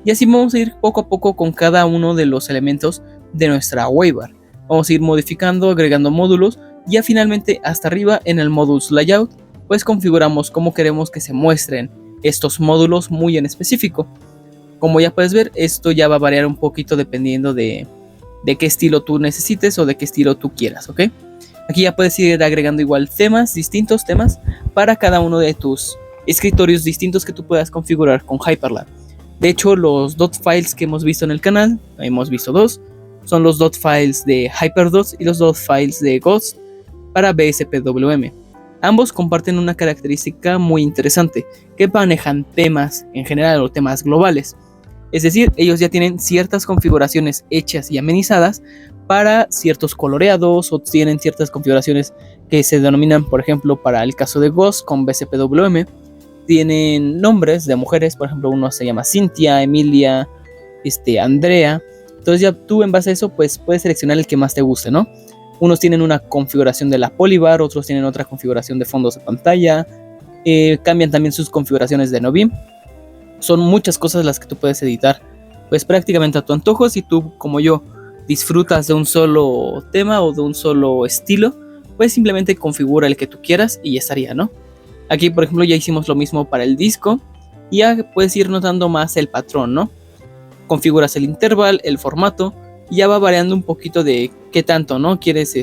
Y así vamos a ir poco a poco con cada uno de los elementos de nuestra Wayvar. Vamos a ir modificando, agregando módulos. Y ya finalmente hasta arriba en el Modules Layout, pues configuramos cómo queremos que se muestren estos módulos muy en específico. Como ya puedes ver, esto ya va a variar un poquito dependiendo de qué estilo tú necesites o de qué estilo tú quieras, ¿ok? Aquí ya puedes ir agregando igual distintos temas para cada uno de tus escritorios distintos que tú puedas configurar con Hyprland. De hecho, los dot files que hemos visto en el canal, hemos visto dos, son los dot files de HyperDots y los dot files de Ghost para BSPWM. Ambos comparten una característica muy interesante, que manejan temas en general o temas globales. Es decir, ellos ya tienen ciertas configuraciones hechas y amenizadas para ciertos coloreados, o tienen ciertas configuraciones que se denominan, por ejemplo, para el caso de Ghost con BSPWM, tienen nombres de mujeres, por ejemplo, uno se llama Cynthia, Emilia, Andrea. Entonces ya tú en base a eso pues puedes seleccionar el que más te guste, ¿no? Unos tienen una configuración de la Polybar, otros tienen otra configuración de fondos de pantalla, cambian también sus configuraciones de Novim. Son muchas cosas las que tú puedes editar pues prácticamente a tu antojo. Si tú, como yo, disfrutas de un solo tema o de un solo estilo, pues simplemente configura el que tú quieras y ya estaría, ¿no? Aquí, por ejemplo, ya hicimos lo mismo para el disco y ya puedes ir notando más el patrón, ¿no? Configuras el interval, el formato y ya va variando un poquito de qué tanto, ¿no? Quieres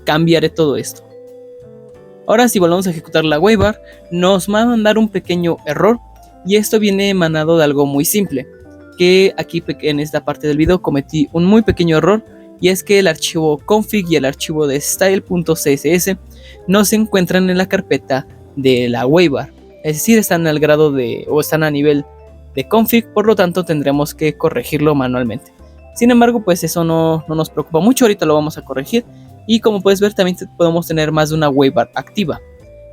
cambiar de todo esto. Ahora, si volvemos a ejecutar la Wayvar, nos va a mandar un pequeño error y esto viene emanado de algo muy simple, que aquí en esta parte del video cometí un muy pequeño error. Y es que el archivo config y el archivo de style.css no se encuentran en la carpeta de la Wayvar. Es decir, están al grado están a nivel de config, por lo tanto tendremos que corregirlo manualmente. Sin embargo, pues eso no nos preocupa mucho, ahorita lo vamos a corregir. Y como puedes ver, también podemos tener más de una Wayvar activa.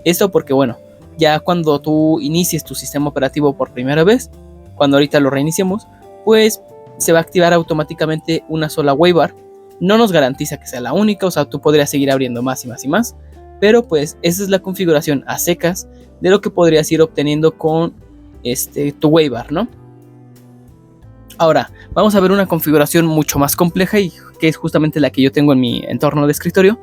Esto porque, bueno, ya cuando tú inicies tu sistema operativo por primera vez, cuando ahorita lo reiniciemos, pues se va a activar automáticamente una sola Wayvar. No nos garantiza que sea la única, o sea, tú podrías seguir abriendo más y más y más, pero pues esa es la configuración a secas de lo que podrías ir obteniendo con tu Wayvar, ¿no? Ahora, vamos a ver una configuración mucho más compleja y que es justamente la que yo tengo en mi entorno de escritorio,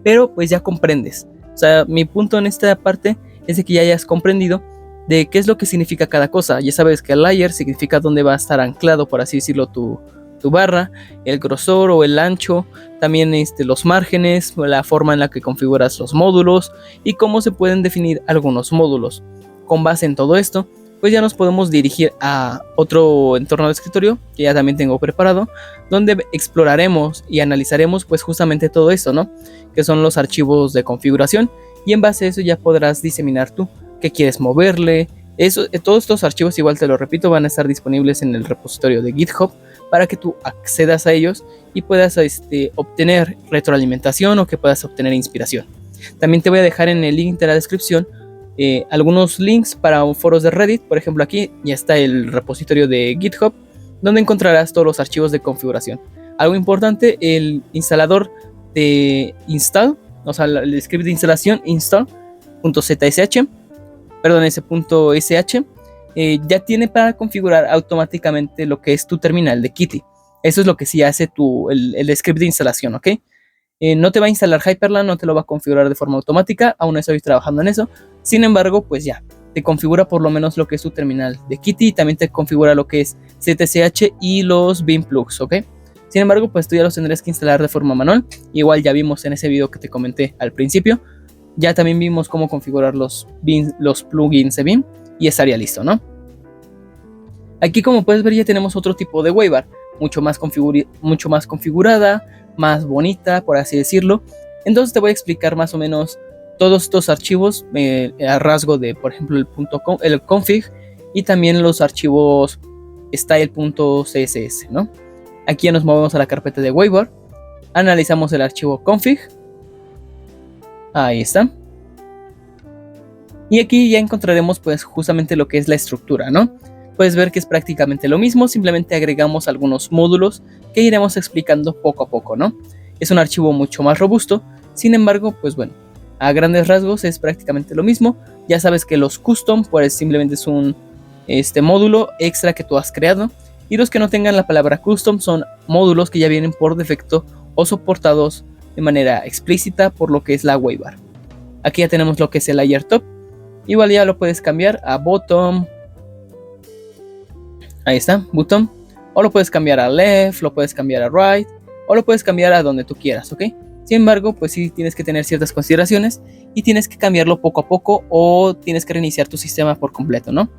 pero pues ya comprendes. O sea, mi punto en esta parte es de que ya hayas comprendido de qué es lo que significa cada cosa. Ya sabes que el layer significa dónde va a estar anclado, por así decirlo, tu barra, el grosor o el ancho, también los márgenes, la forma en la que configuras los módulos y cómo se pueden definir algunos módulos. Con base en todo esto, pues ya nos podemos dirigir a otro entorno de escritorio que ya también tengo preparado, donde exploraremos y analizaremos pues justamente todo esto, ¿no? Que son los archivos de configuración, y en base a eso ya podrás diseminar tú qué quieres moverle. Todos estos archivos, igual te lo repito, van a estar disponibles en el repositorio de GitHub para que tú accedas a ellos y puedas obtener retroalimentación o que puedas obtener inspiración. También te voy a dejar en el link de la descripción algunos links para foros de Reddit. Por ejemplo, aquí ya está el repositorio de GitHub, donde encontrarás todos los archivos de configuración. Algo importante, el instalador de install, o sea, el script de instalación install.zsh, perdón, ese.sh, ya tiene para configurar automáticamente lo que es tu terminal de Kitty. Eso es lo que sí hace el script de instalación, ¿ok? No te va a instalar Hyprland, no te lo va a configurar de forma automática, aún estoy trabajando en eso. Sin embargo, pues ya, te configura por lo menos lo que es tu terminal de Kitty, y también te configura lo que es ZSH y los Beam plugs, ¿ok? Sin embargo, pues tú ya los tendrás que instalar de forma manual. Igual ya vimos en ese video que te comenté al principio, ya también vimos cómo configurar los plugins de Beam y estaría listo, ¿no? Aquí, como puedes ver, ya tenemos otro tipo de waybar, mucho más configurada, más bonita, por así decirlo. Entonces te voy a explicar más o menos todos estos archivos a rasgo de, por ejemplo, el config, y también los archivos style.css, ¿no? Aquí ya nos movemos a la carpeta de waybar, analizamos el archivo config, ahí está, y aquí ya encontraremos pues justamente lo que es la estructura, ¿no? Puedes ver que es prácticamente lo mismo, simplemente agregamos algunos módulos que iremos explicando poco a poco, ¿no? Es un archivo mucho más robusto, sin embargo, pues bueno, a grandes rasgos es prácticamente lo mismo. Ya sabes que los custom pues simplemente es un módulo extra que tú has creado, y los que no tengan la palabra custom son módulos que ya vienen por defecto o soportados de manera explícita por lo que es la waybar. Aquí ya tenemos lo que es el layer top, igual ya lo puedes cambiar a bottom, ahí está, bottom, o lo puedes cambiar a left, lo puedes cambiar a right, o lo puedes cambiar a donde tú quieras, ¿ok? Sin embargo, pues sí tienes que tener ciertas consideraciones y tienes que cambiarlo poco a poco, o tienes que reiniciar tu sistema por completo, ¿no?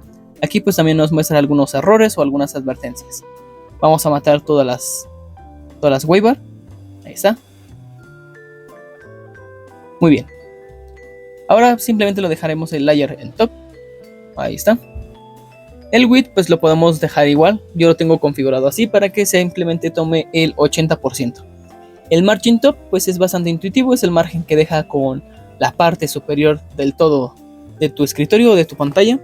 Aquí pues también nos muestra algunos errores o algunas advertencias. Vamos a matar todas las waybar. Ahí está. Muy bien. Ahora simplemente lo dejaremos el layer en top. Ahí está. El width pues lo podemos dejar igual. Yo lo tengo configurado así para que simplemente tome el 80%. El margin top pues es bastante intuitivo. Es el margen que deja con la parte superior del todo de tu escritorio o de tu pantalla.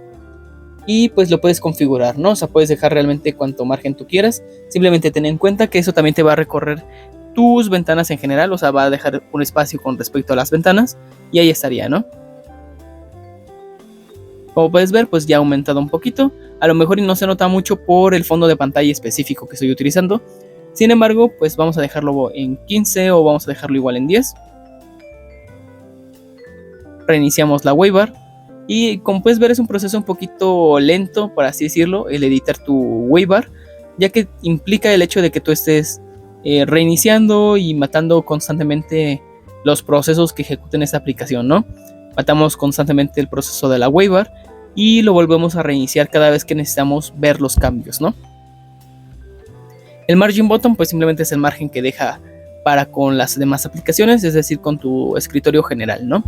Y pues lo puedes configurar, ¿no? O sea, puedes dejar realmente cuanto margen tú quieras. Simplemente ten en cuenta que eso también te va a recorrer tus ventanas en general. O sea, va a dejar un espacio con respecto a las ventanas. Y ahí estaría, ¿no? Como puedes ver, pues ya ha aumentado un poquito. A lo mejor no se nota mucho por el fondo de pantalla específico que estoy utilizando. Sin embargo, pues vamos a dejarlo en 15 o vamos a dejarlo igual en 10. Reiniciamos la waybar. Y como puedes ver, es un proceso un poquito lento, por así decirlo, el editar tu waybar, ya que implica el hecho de que tú estés reiniciando y matando constantemente los procesos que ejecuten esta aplicación, ¿no? Matamos constantemente el proceso de la waybar y lo volvemos a reiniciar cada vez que necesitamos ver los cambios, ¿no? El margin bottom pues simplemente es el margen que deja para con las demás aplicaciones, es decir, con tu escritorio general, ¿no?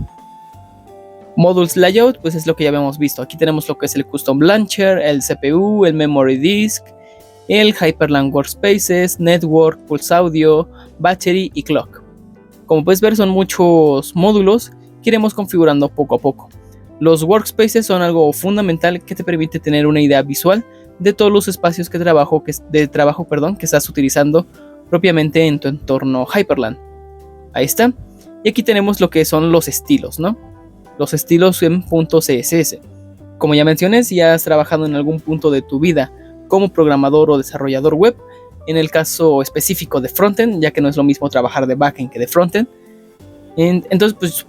Modules Layout, pues es lo que ya habíamos visto. Aquí tenemos lo que es el Custom Launcher, el CPU, el Memory Disk, el Hyprland Workspaces, Network, Pulse Audio, Battery y Clock. Como puedes ver, son muchos módulos que iremos configurando poco a poco. Los Workspaces son algo fundamental que te permite tener una idea visual de todos los espacios de trabajo que estás utilizando propiamente en tu entorno Hyprland. Ahí está. Y aquí tenemos lo que son los estilos, ¿no? Los estilos en .css. Como ya mencioné, si has trabajado en algún punto de tu vida como programador o desarrollador web, en el caso específico de frontend, ya que no es lo mismo trabajar de backend que de frontend, Entonces pues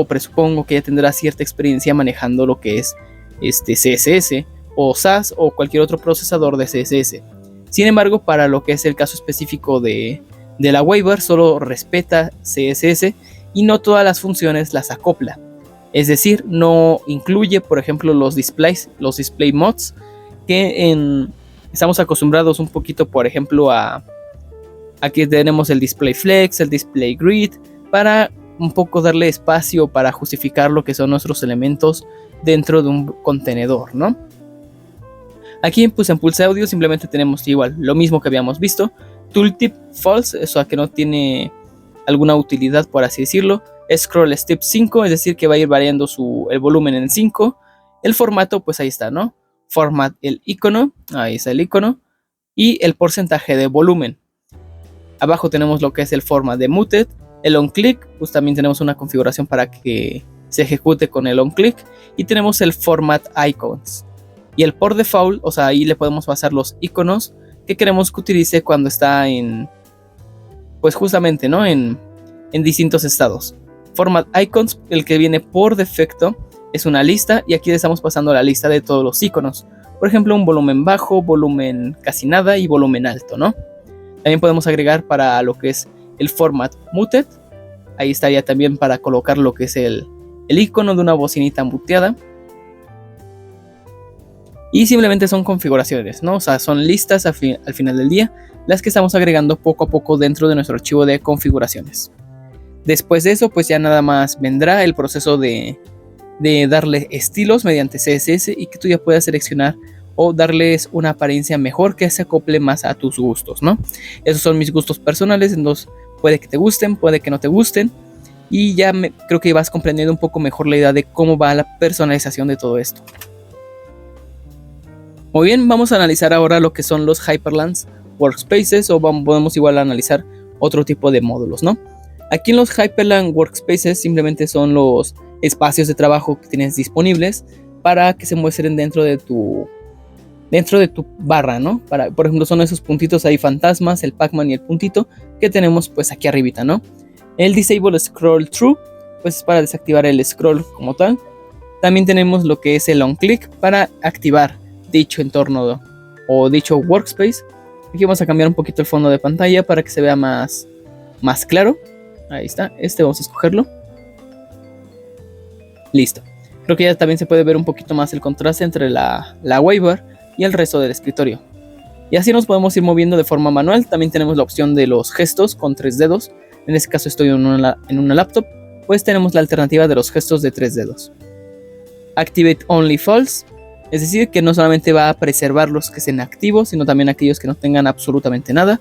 presupongo que ya tendrá cierta experiencia manejando lo que es CSS o SAS o cualquier otro procesador de CSS. Sin embargo, para lo que es el caso específico de la waiver, solo respeta CSS y no todas las funciones las acopla. Es decir, no incluye, por ejemplo, los display mods, que estamos acostumbrados un poquito, por ejemplo, aquí tenemos el display flex, el display grid, para un poco darle espacio para justificar lo que son nuestros elementos dentro de un contenedor, ¿no? Aquí pues en Pulse Audio simplemente tenemos igual lo mismo que habíamos visto, tooltip false, o sea que no tiene alguna utilidad, por así decirlo. Scroll step 5, es decir que va a ir variando el volumen en 5. El formato pues ahí está, ¿no? Format el icono, ahí está el icono, y el porcentaje de volumen. Abajo tenemos lo que es el format de muted. El onClick, pues también tenemos una configuración para que se ejecute con el onClick. Y tenemos el format icons. Y el por default, o sea, ahí le podemos pasar los iconos que queremos que utilice cuando está pues justamente, ¿no? En distintos estados. Format icons, el que viene por defecto, es una lista. Y aquí le estamos pasando la lista de todos los iconos. Por ejemplo, un volumen bajo, volumen casi nada y volumen alto, ¿no? También podemos agregar para lo que es el format muted. Ahí estaría también para colocar lo que es el icono de una bocinita muteada. Y simplemente son configuraciones, ¿no? O sea, son listas al final del día, las que estamos agregando poco a poco dentro de nuestro archivo de configuraciones. Después de eso, pues ya nada más vendrá el proceso de darle estilos mediante CSS y que tú ya puedas seleccionar o darles una apariencia mejor que se acople más a tus gustos, ¿no? Esos son mis gustos personales, entonces puede que te gusten, puede que no te gusten, y ya creo que vas comprendiendo un poco mejor la idea de cómo va la personalización de todo esto. Muy bien, vamos a analizar ahora lo que son los Hyperland Workspaces, o podemos igual analizar otro tipo de módulos, ¿no? Aquí en los Hyperland Workspaces simplemente son los espacios de trabajo que tienes disponibles para que se muestren dentro de tu barra, ¿no? Por ejemplo, son esos puntitos ahí fantasmas, el Pac-Man y el puntito que tenemos pues aquí arribita, ¿no? El Disable Scroll Through, pues es para desactivar el scroll como tal. También tenemos lo que es el onClick para activar dicho entorno o dicho workspace. Aquí vamos a cambiar un poquito el fondo de pantalla para que se vea más claro. Ahí está, vamos a escogerlo. Listo. Creo que ya también se puede ver un poquito más el contraste entre la waiver y el resto del escritorio. Y así nos podemos ir moviendo de forma manual. También tenemos la opción de los gestos con 3 dedos. En este caso estoy en una laptop, pues tenemos la alternativa de los gestos de 3 dedos. Activate Only False, es decir que no solamente va a preservar los que estén activos, sino también aquellos que no tengan absolutamente nada.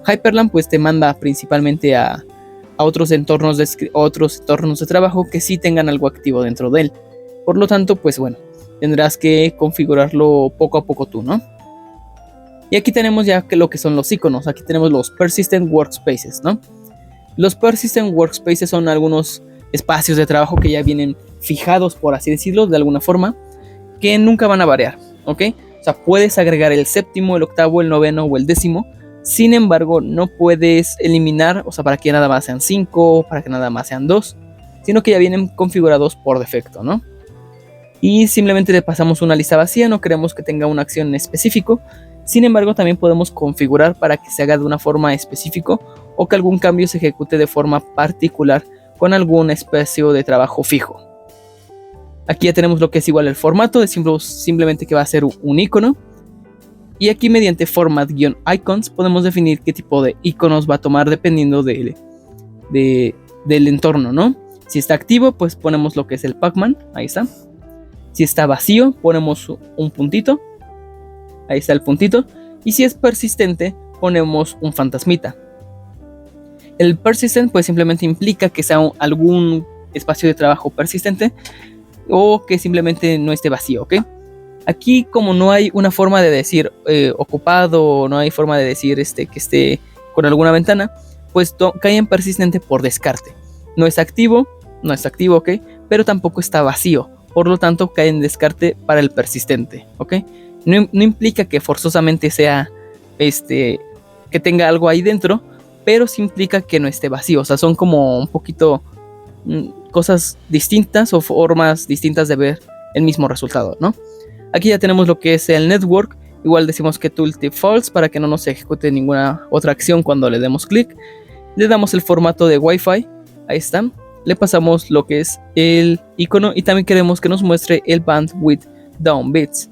Hyperland pues te manda principalmente a otros entornos de trabajo que sí tengan algo activo dentro de él. Por lo tanto, pues bueno, tendrás que configurarlo poco a poco tú, ¿no? Y aquí tenemos ya lo que son los iconos. Aquí tenemos los Persistent Workspaces, ¿no? Los Persistent Workspaces son algunos espacios de trabajo que ya vienen fijados, por así decirlo, de alguna forma, que nunca van a variar, ¿ok? O sea, puedes agregar el séptimo, el octavo, el noveno o el décimo. Sin embargo, no puedes eliminar, o sea, para que nada más sean 5, para que nada más sean 2, sino que ya vienen configurados por defecto, ¿no? Y simplemente le pasamos una lista vacía, no queremos que tenga una acción en específico. Sin embargo, también podemos configurar para que se haga de una forma específica o que algún cambio se ejecute de forma particular con algún espacio de trabajo fijo. Aquí ya tenemos lo que es igual el formato, de simplemente que va a ser un icono. Y aquí mediante format-icons podemos definir qué tipo de iconos va a tomar dependiendo del entorno, ¿no? Si está activo, pues ponemos lo que es el Pac-Man, ahí está. Si está vacío, ponemos un puntito, ahí está el puntito. Y si es persistente, ponemos un fantasmita. El persistent pues simplemente implica que sea algún espacio de trabajo persistente o que simplemente no esté vacío, ¿ok? Aquí como no hay una forma de decir ocupado, no hay forma de decir que esté con alguna ventana, pues cae en persistente por descarte. No está activo, ¿ok? Pero tampoco está vacío, por lo tanto cae en descarte para el persistente, ¿ok? No implica que forzosamente sea que tenga algo ahí dentro, pero sí implica que no esté vacío. O sea, son como un poquito cosas distintas o formas distintas de ver el mismo resultado, ¿no? Aquí ya tenemos lo que es el network. Igual decimos que tooltip false para que no nos ejecute ninguna otra acción cuando le demos clic. Le damos el formato de Wi-Fi, ahí está. Le pasamos lo que es el icono y también queremos que nos muestre el bandwidth down bits.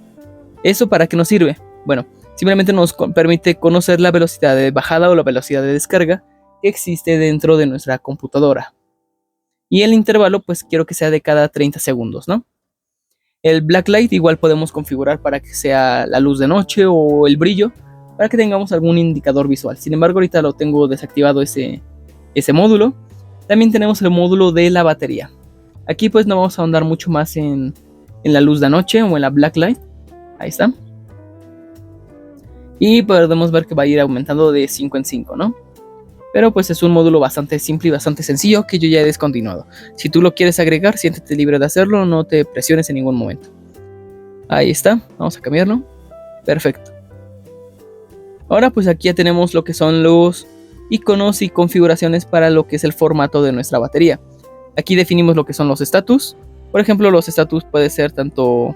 ¿Eso para qué nos sirve? Bueno, simplemente nos permite conocer la velocidad de bajada o la velocidad de descarga que existe dentro de nuestra computadora. Y el intervalo pues quiero que sea de cada 30 segundos, ¿no? El blacklight igual podemos configurar para que sea la luz de noche o el brillo, para que tengamos algún indicador visual. Sin embargo, ahorita lo tengo desactivado ese módulo. También tenemos el módulo de la batería. Aquí pues no vamos a ahondar mucho más en la luz de noche o en la blacklight. Ahí está. Y podemos ver que va a ir aumentando de 5 en 5, ¿no? Pero pues es un módulo bastante simple y bastante sencillo que yo ya he descontinuado. Si tú lo quieres agregar, siéntete libre de hacerlo, no te presiones en ningún momento. Ahí está, vamos a cambiarlo. Perfecto. Ahora pues aquí ya tenemos lo que son los iconos y configuraciones para lo que es el formato de nuestra batería. Aquí definimos lo que son los status. Por ejemplo, los status puede ser tanto,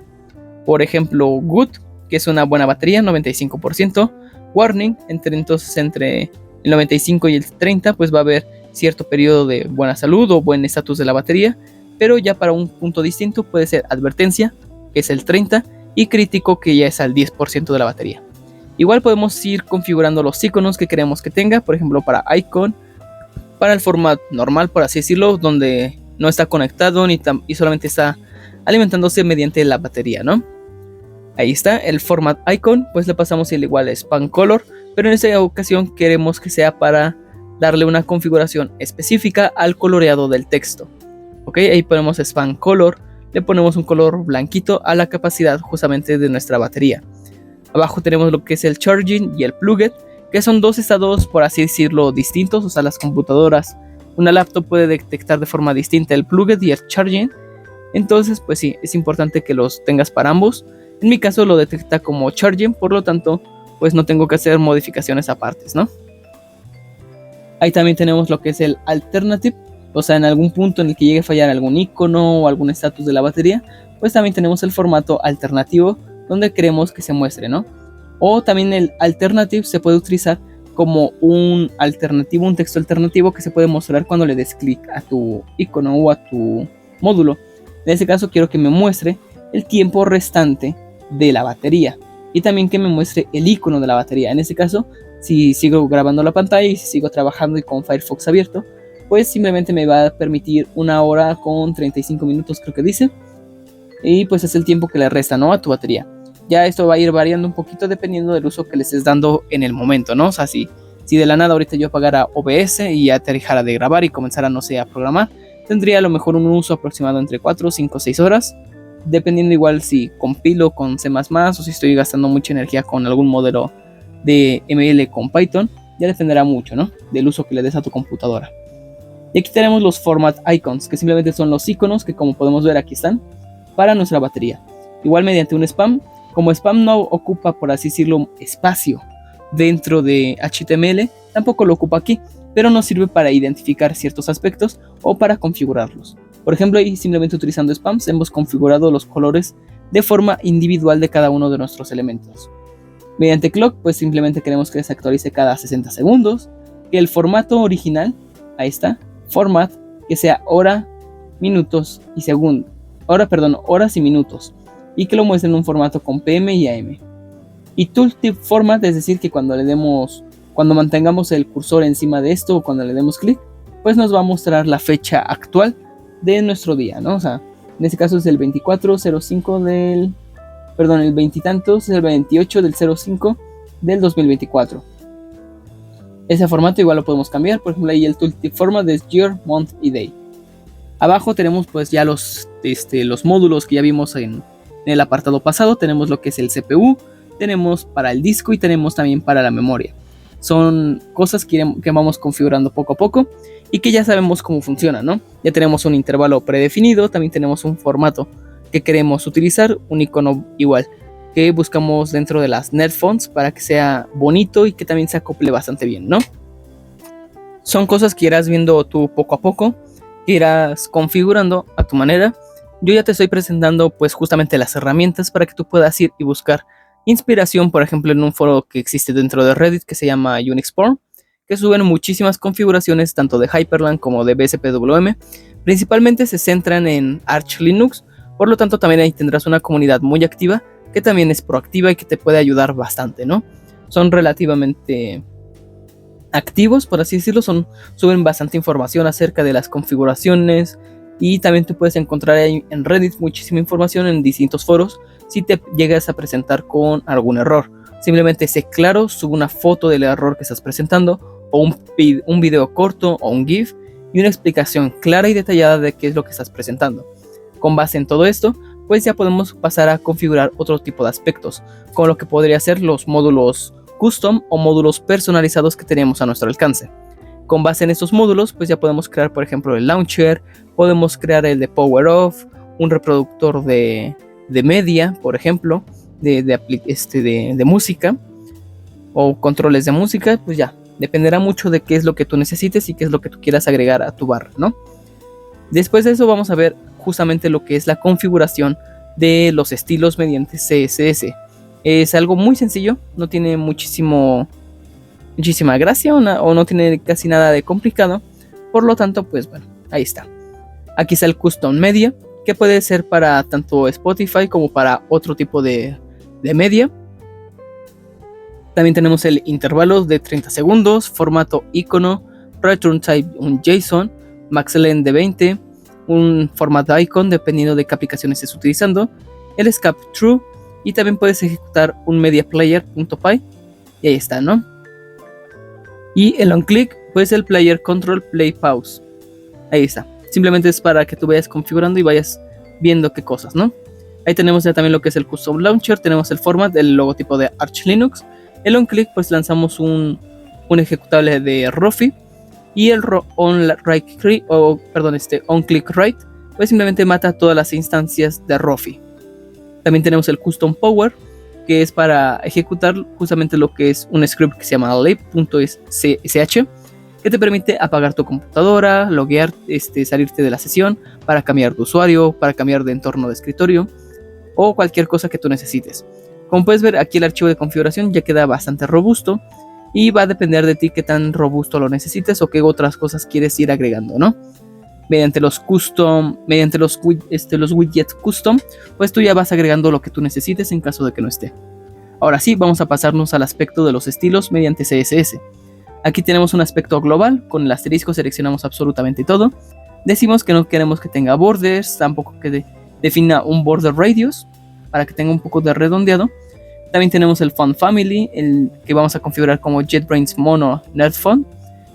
por ejemplo, good, que es una buena batería, 95%. Warning, entonces entre el 95 y el 30 pues va a haber cierto periodo de buena salud o buen estatus de la batería, pero ya para un punto distinto puede ser advertencia, que es el 30, y crítico, que ya es al 10% de la batería. Igual podemos ir configurando los iconos que queremos que tenga, por ejemplo para icon, para el formato normal, por así decirlo, donde no está conectado y solamente está alimentándose mediante la batería, ¿no? Ahí está, el format icon, pues le pasamos el igual span color, pero en esta ocasión queremos que sea para darle una configuración específica al coloreado del texto. Ok, ahí ponemos span color, le ponemos un color blanquito a la capacidad justamente de nuestra batería. Abajo tenemos lo que es el charging y el plugged, que son dos estados, por así decirlo, distintos. O sea, las computadoras, una laptop puede detectar de forma distinta el plugged y el charging. Entonces, pues sí, es importante que los tengas para ambos. En mi caso lo detecta como charging, por lo tanto, pues no tengo que hacer modificaciones aparte, ¿no? Ahí también tenemos lo que es el alternative, o sea, en algún punto en el que llegue a fallar algún icono o algún estatus de la batería, pues también tenemos el formato alternativo donde queremos que se muestre, ¿no? O también el alternative se puede utilizar como un alternativo, un texto alternativo que se puede mostrar cuando le des clic a tu icono o a tu módulo. En este caso quiero que me muestre el tiempo restante de la batería y también que me muestre el icono de la batería. En este caso, si sigo grabando la pantalla y si sigo trabajando y con Firefox abierto, pues simplemente me va a permitir 1 hora con 35 minutos, creo que dice, y pues es el tiempo que le resta, ¿no?, a tu batería. Ya esto va a ir variando un poquito dependiendo del uso que le estés dando en el momento, ¿no? O sea, si de la nada ahorita yo apagara OBS y ya te dejara de grabar y comenzara, no sé, a programar, tendría a lo mejor un uso aproximado entre 4, 5, 6 horas, dependiendo igual si compilo con C++ o si estoy gastando mucha energía con algún modelo de ML con Python. Ya dependerá mucho, ¿no?, del uso que le des a tu computadora. Y aquí tenemos los format icons, que simplemente son los iconos que, como podemos ver, aquí están para nuestra batería. Igual mediante un spam. Como spam no ocupa, por así decirlo, espacio dentro de HTML, tampoco lo ocupa aquí, pero nos sirve para identificar ciertos aspectos o para configurarlos. Por ejemplo, ahí simplemente utilizando spams hemos configurado los colores de forma individual de cada uno de nuestros elementos. Mediante clock, pues simplemente queremos que se actualice cada 60 segundos, que el formato original, ahí está, format, que sea hora, minutos y segundos, horas y minutos, y que lo muestre en un formato con PM y AM. Y tooltip format, es decir, que cuando mantengamos el cursor encima de esto o cuando le demos clic, pues nos va a mostrar la fecha actual de nuestro día, ¿no? O sea, en este caso es el 2405 el 20 y tantos, es el 28 del 05 del 2024. Ese formato igual lo podemos cambiar, por ejemplo ahí el tooltip format es year, month y day. Abajo tenemos pues ya los módulos que ya vimos en el apartado pasado. Tenemos lo que es el CPU, tenemos para el disco y tenemos también para la memoria. Son cosas que vamos configurando poco a poco y que ya sabemos cómo funciona, ¿no? Ya tenemos un intervalo predefinido, también tenemos un formato que queremos utilizar, un icono igual que buscamos dentro de las net fonts para que sea bonito y que también se acople bastante bien, ¿no? Son cosas que irás viendo tú poco a poco, que irás configurando a tu manera. Yo ya te estoy presentando pues justamente las herramientas para que tú puedas ir y buscar inspiración, por ejemplo, en un foro que existe dentro de Reddit que se llama UnixPorn, que suben muchísimas configuraciones tanto de Hyprland como de BSPWM. Principalmente se centran en Arch Linux, por lo tanto también ahí tendrás una comunidad muy activa que también es proactiva y que te puede ayudar bastante, ¿no? Son relativamente activos, por así decirlo, suben bastante información acerca de las configuraciones, y también tú puedes encontrar ahí en Reddit muchísima información en distintos foros si te llegas a presentar con algún error. Simplemente sé claro, sube una foto del error que estás presentando o un video corto o un GIF y una explicación clara y detallada de qué es lo que estás presentando. Con base en todo esto, pues ya podemos pasar a configurar otro tipo de aspectos, como lo que podría ser los módulos custom o módulos personalizados que tenemos a nuestro alcance. Con base en estos módulos, pues ya podemos crear, por ejemplo, el launcher, podemos crear el de Power Off, un reproductor de media, por ejemplo, de música, o controles de música. Pues ya, dependerá mucho de qué es lo que tú necesites y qué es lo que tú quieras agregar a tu barra, ¿no? Después de eso vamos a ver justamente lo que es la configuración de los estilos mediante CSS. Es algo muy sencillo, no tiene muchísima gracia o no tiene casi nada de complicado. Por lo tanto, pues bueno, ahí está. Aquí está el Custom Media, que puede ser para tanto Spotify como para otro tipo de media. También tenemos el intervalo de 30 segundos, formato icono, return type un JSON, maxlength de 20, un formato icon dependiendo de qué aplicaciones estés utilizando, el escape true, y también puedes ejecutar un mediaplayer.py, y ahí está, ¿no? Y el onClick, pues el player control play pause. Ahí está. Simplemente es para que tú vayas configurando y vayas viendo qué cosas, ¿no? Ahí tenemos ya también lo que es el custom launcher, tenemos el format, el logotipo de Arch Linux. El onClick, pues lanzamos un ejecutable de Rofi. Y el onClick write, pues simplemente mata todas las instancias de Rofi. También tenemos el custom power, que es para ejecutar justamente lo que es un script que se llama lib.sh, que te permite apagar tu computadora, loguear, salirte de la sesión, para cambiar de usuario, para cambiar de entorno de escritorio o cualquier cosa que tú necesites. Como puedes ver, aquí el archivo de configuración ya queda bastante robusto y va a depender de ti qué tan robusto lo necesites o qué otras cosas quieres ir agregando, ¿no? Mediante los widgets custom, pues tú ya vas agregando lo que tú necesites en caso de que no esté. Ahora sí, vamos a pasarnos al aspecto de los estilos mediante CSS. Aquí tenemos un aspecto global, con el asterisco seleccionamos absolutamente todo. Decimos que no queremos que tenga borders, tampoco que defina un border radius, para que tenga un poco de redondeado. También tenemos el font family, el que vamos a configurar como JetBrains Mono Nerd Font,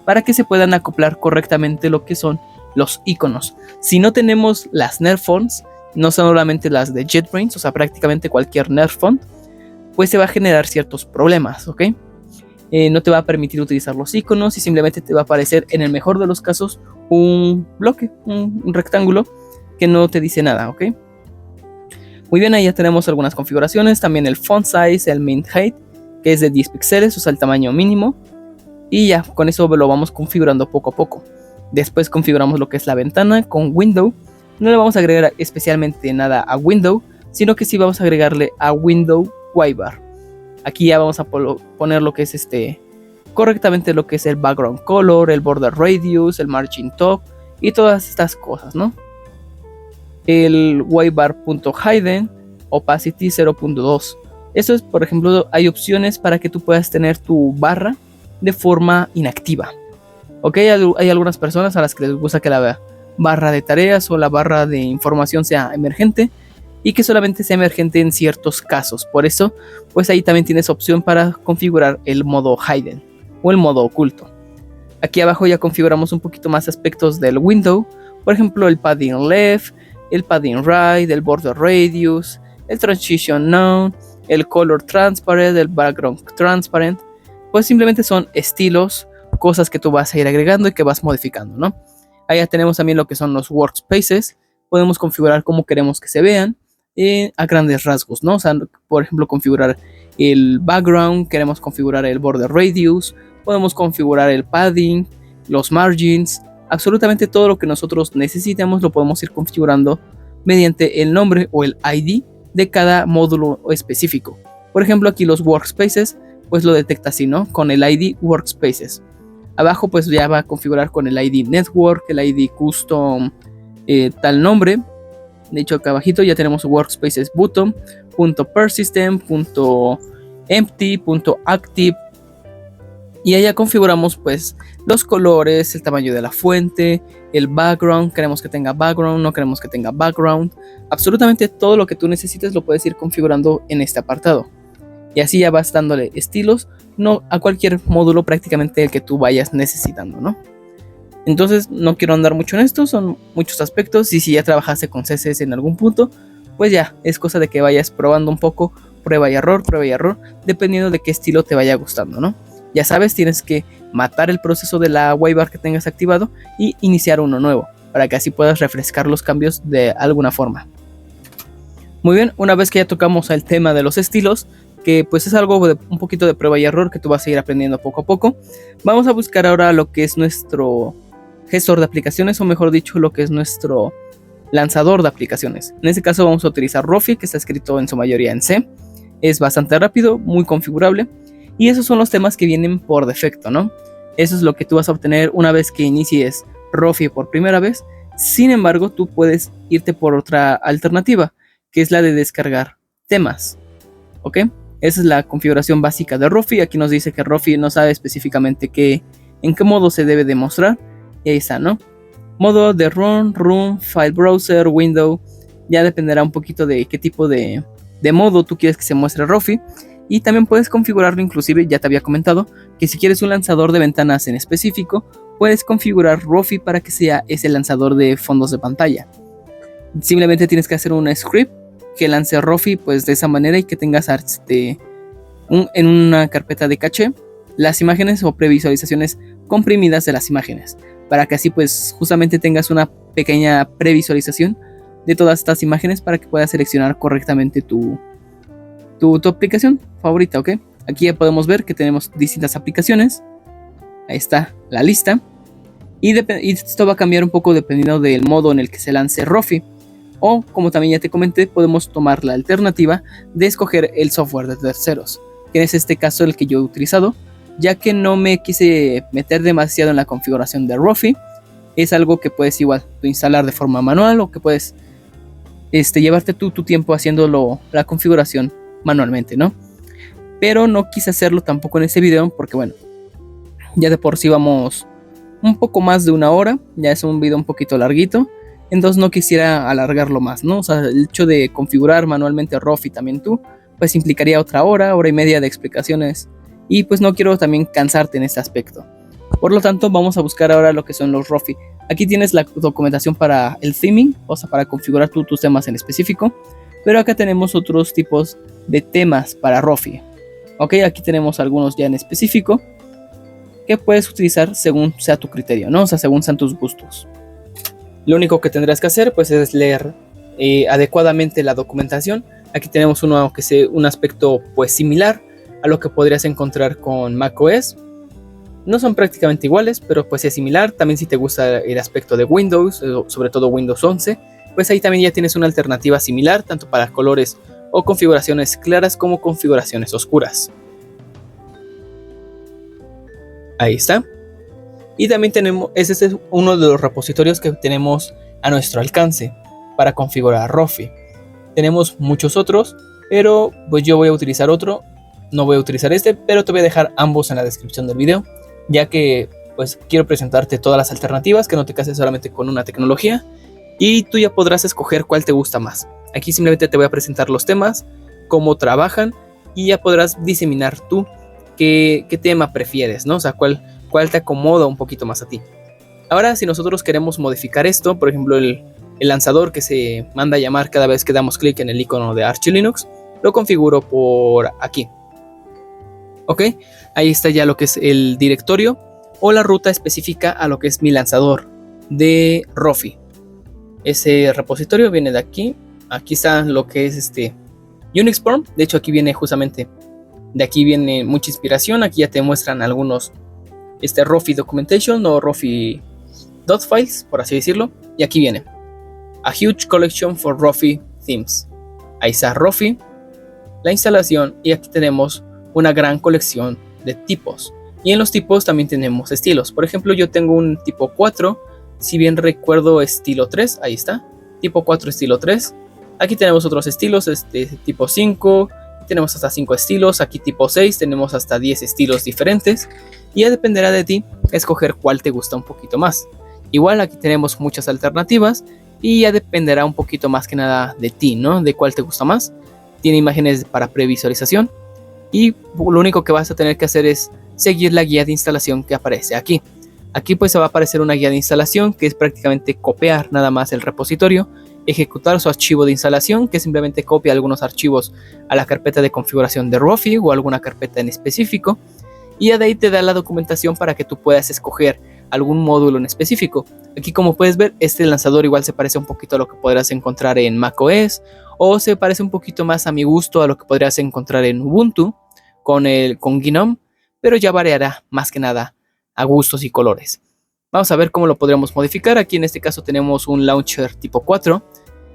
para que se puedan acoplar correctamente lo que son los iconos. Si no tenemos las Nerd Fonts, no solamente las de JetBrains, o sea, prácticamente cualquier Nerd Font, pues se va a generar ciertos problemas, ¿ok? No te va a permitir utilizar los iconos y simplemente te va a aparecer, en el mejor de los casos, un bloque, un rectángulo que no te dice nada, ¿ok? Muy bien, ahí ya tenemos algunas configuraciones. También el font size, el min height, que es de 10 píxeles, o sea, el tamaño mínimo. Y ya, con eso lo vamos configurando poco a poco. Después configuramos lo que es la ventana con window. No le vamos a agregar especialmente nada a window, sino que sí vamos a agregarle a window ybar. Aquí ya vamos a poner lo que es correctamente lo que es el background color, el border radius, el margin top y todas estas cosas, ¿no? El ybar.hidden, opacity 0.2. Eso es, por ejemplo, hay opciones para que tú puedas tener tu barra de forma inactiva. Ok, hay algunas personas a las que les gusta que la barra de tareas o la barra de información sea emergente y que solamente sea emergente en ciertos casos. Por eso, pues ahí también tienes opción para configurar el modo hidden o el modo oculto. Aquí abajo ya configuramos un poquito más aspectos del window, por ejemplo el padding left, el padding right, el border radius, el transition none, el color transparent, el background transparent. Pues simplemente son estilos, cosas que tú vas a ir agregando y que vas modificando, ¿no? Ahí ya tenemos también lo que son los workspaces. Podemos configurar cómo queremos que se vean a grandes rasgos, ¿no? O sea, por ejemplo, configurar el background, queremos configurar el border radius, podemos configurar el padding, los margins, absolutamente todo lo que nosotros necesitamos lo podemos ir configurando mediante el nombre o el ID de cada módulo específico. Por ejemplo, aquí los workspaces, pues lo detecta así, ¿no? Con el ID workspaces. Abajo pues ya va a configurar con el ID network, el ID custom, tal nombre. De hecho acá abajito ya tenemos workspaces button, .persistent, .empty, .active. Y allá configuramos pues los colores, el tamaño de la fuente, el background, queremos que tenga background, no queremos que tenga background. Absolutamente todo lo que tú necesites lo puedes ir configurando en este apartado. Y así ya vas dándole estilos, no a cualquier módulo prácticamente el que tú vayas necesitando, ¿no? Entonces no quiero andar mucho en esto, son muchos aspectos, y si ya trabajaste con CSS en algún punto, pues ya es cosa de que vayas probando un poco, prueba y error, dependiendo de qué estilo te vaya gustando, ¿no? Ya sabes, tienes que matar el proceso de la waybar que tengas activado y iniciar uno nuevo, para que así puedas refrescar los cambios de alguna forma. Muy bien, una vez que ya tocamos el tema de los estilos, que pues es algo de un poquito de prueba y error que tú vas a ir aprendiendo poco a poco, vamos a buscar ahora lo que es nuestro gestor de aplicaciones, o mejor dicho, lo que es nuestro lanzador de aplicaciones. En este caso vamos a utilizar Rofi, que está escrito en su mayoría en C. Es bastante rápido, muy configurable, y esos son los temas que vienen por defecto, ¿no? Eso es lo que tú vas a obtener una vez que inicies Rofi por primera vez. Sin embargo, tú puedes irte por otra alternativa, que es la de descargar temas, ¿ok? Esa es la configuración básica de Rofi. Aquí nos dice que Rofi no sabe específicamente en qué modo se debe de mostrar. Y ahí está, ¿no? Modo de run, room, file browser, window. Ya dependerá un poquito de qué tipo de modo tú quieres que se muestre Rofi. Y también puedes configurarlo, inclusive ya te había comentado que si quieres un lanzador de ventanas en específico, puedes configurar Rofi para que sea ese lanzador de fondos de pantalla. Simplemente tienes que hacer un script que lance Rofi pues de esa manera, y que tengas en una carpeta de caché las imágenes o previsualizaciones comprimidas de las imágenes, para que así pues justamente tengas una pequeña previsualización de todas estas imágenes para que puedas seleccionar correctamente tu aplicación favorita, ¿ok? Aquí ya podemos ver que tenemos distintas aplicaciones. Ahí está la lista. Y esto va a cambiar un poco dependiendo del modo en el que se lance Rofi. O, como también ya te comenté, podemos tomar la alternativa de escoger el software de terceros, que es este caso el que yo he utilizado, ya que no me quise meter demasiado en la configuración de Rofi. Es algo que puedes igual tú instalar de forma manual, o que puedes llevarte tu tiempo haciéndolo, la configuración manualmente, ¿no? Pero no quise hacerlo tampoco en este video, porque bueno, ya de por sí vamos un poco más de una hora, ya es un video un poquito larguito, entonces no quisiera alargarlo más, ¿no? O sea, el hecho de configurar manualmente Rofi también tú, pues implicaría otra hora y media de explicaciones, y pues no quiero también cansarte en este aspecto. Por lo tanto, vamos a buscar ahora lo que son los Rofi. Aquí tienes la documentación para el theming, o sea, para configurar tus temas en específico, pero acá tenemos otros tipos de temas para Rofi. Ok, aquí tenemos algunos ya en específico que puedes utilizar según sea tu criterio, ¿no? O sea, según sean tus gustos. Lo único que tendrás que hacer pues es leer adecuadamente la documentación. Aquí tenemos uno que es un aspecto pues similar a lo que podrías encontrar con macOS. No son prácticamente iguales, pero pues es similar. También si te gusta el aspecto de Windows, sobre todo Windows 11, pues ahí también ya tienes una alternativa similar, tanto para colores o configuraciones claras como configuraciones oscuras. Ahí está. Y también tenemos, ese es uno de los repositorios que tenemos a nuestro alcance para configurar Rofi. Tenemos muchos otros, pero pues yo voy a utilizar otro. No voy a utilizar este, pero te voy a dejar ambos en la descripción del video, ya que pues quiero presentarte todas las alternativas, que no te cases solamente con una tecnología, y tú ya podrás escoger cuál te gusta más. Aquí simplemente te voy a presentar los temas, cómo trabajan, y ya podrás diseminar tú qué tema prefieres, ¿no? O sea, cuál te acomoda un poquito más a ti. Ahora, si nosotros queremos modificar esto, por ejemplo, el lanzador que se manda a llamar cada vez que damos clic en el icono de Arch Linux, lo configuro por aquí. Ok, ahí está ya lo que es el directorio o la ruta específica a lo que es mi lanzador de Rofi. Ese repositorio viene de aquí. Aquí está lo que es Unixform. De hecho, aquí viene justamente, de aquí viene mucha inspiración. Aquí ya te muestran algunos Rofi documentation o Rofi .files, por así decirlo, y aquí viene A Huge Collection for Rofi Themes. Ahí está Rofi, la instalación, y aquí tenemos una gran colección de tipos. Y en los tipos también tenemos estilos. Por ejemplo, yo tengo un tipo 4, si bien recuerdo estilo 3, ahí está, tipo 4 estilo 3. Aquí tenemos otros estilos, tipo 5, tenemos hasta 5 estilos, aquí tipo 6, tenemos hasta 10 estilos diferentes. Y ya dependerá de ti escoger cuál te gusta un poquito más. Igual aquí tenemos muchas alternativas y ya dependerá un poquito más que nada de ti, ¿no? De cuál te gusta más. Tiene imágenes para previsualización y lo único que vas a tener que hacer es seguir la guía de instalación que aparece aquí. Aquí pues se va a aparecer una guía de instalación que es prácticamente copiar nada más el repositorio, ejecutar su archivo de instalación, que simplemente copia algunos archivos a la carpeta de configuración de Rofi o alguna carpeta en específico, y ya de ahí te da la documentación para que tú puedas escoger algún módulo en específico. Aquí, como puedes ver, este lanzador igual se parece un poquito a lo que podrás encontrar en macOS, o se parece un poquito más a mi gusto a lo que podrías encontrar en Ubuntu con GNOME, pero ya variará más que nada a gustos y colores. Vamos a ver cómo lo podríamos modificar. Aquí en este caso tenemos un launcher tipo 4.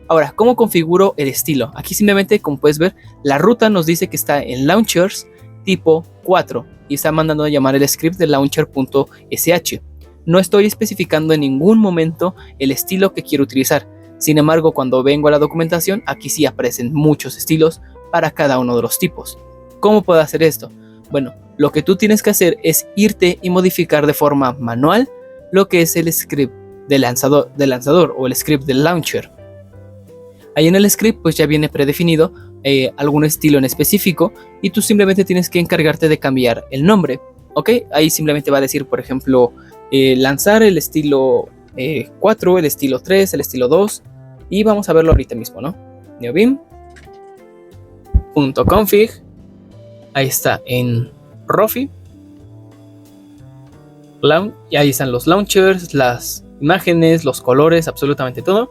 Ahora, ¿cómo configuro el estilo? Aquí simplemente, como puedes ver, la ruta nos dice que está en launchers tipo 4 y está mandando a llamar el script de launcher.sh. No estoy especificando en ningún momento el estilo que quiero utilizar. Sin embargo, cuando vengo a la documentación, aquí sí aparecen muchos estilos para cada uno de los tipos. ¿Cómo puedo hacer esto? Bueno, lo que tú tienes que hacer es irte y modificar de forma manual lo que es el script del lanzador o el script del launcher. Ahí en el script pues ya viene predefinido algún estilo en específico y tú simplemente tienes que encargarte de cambiar el nombre. ¿Ok? Ahí simplemente va a decir, por ejemplo, lanzar el estilo 4, el estilo 3, el estilo 2, y vamos a verlo ahorita mismo, ¿no? neobim.config, ahí está en Rofi, y ahí están los launchers, las imágenes, los colores, absolutamente todo.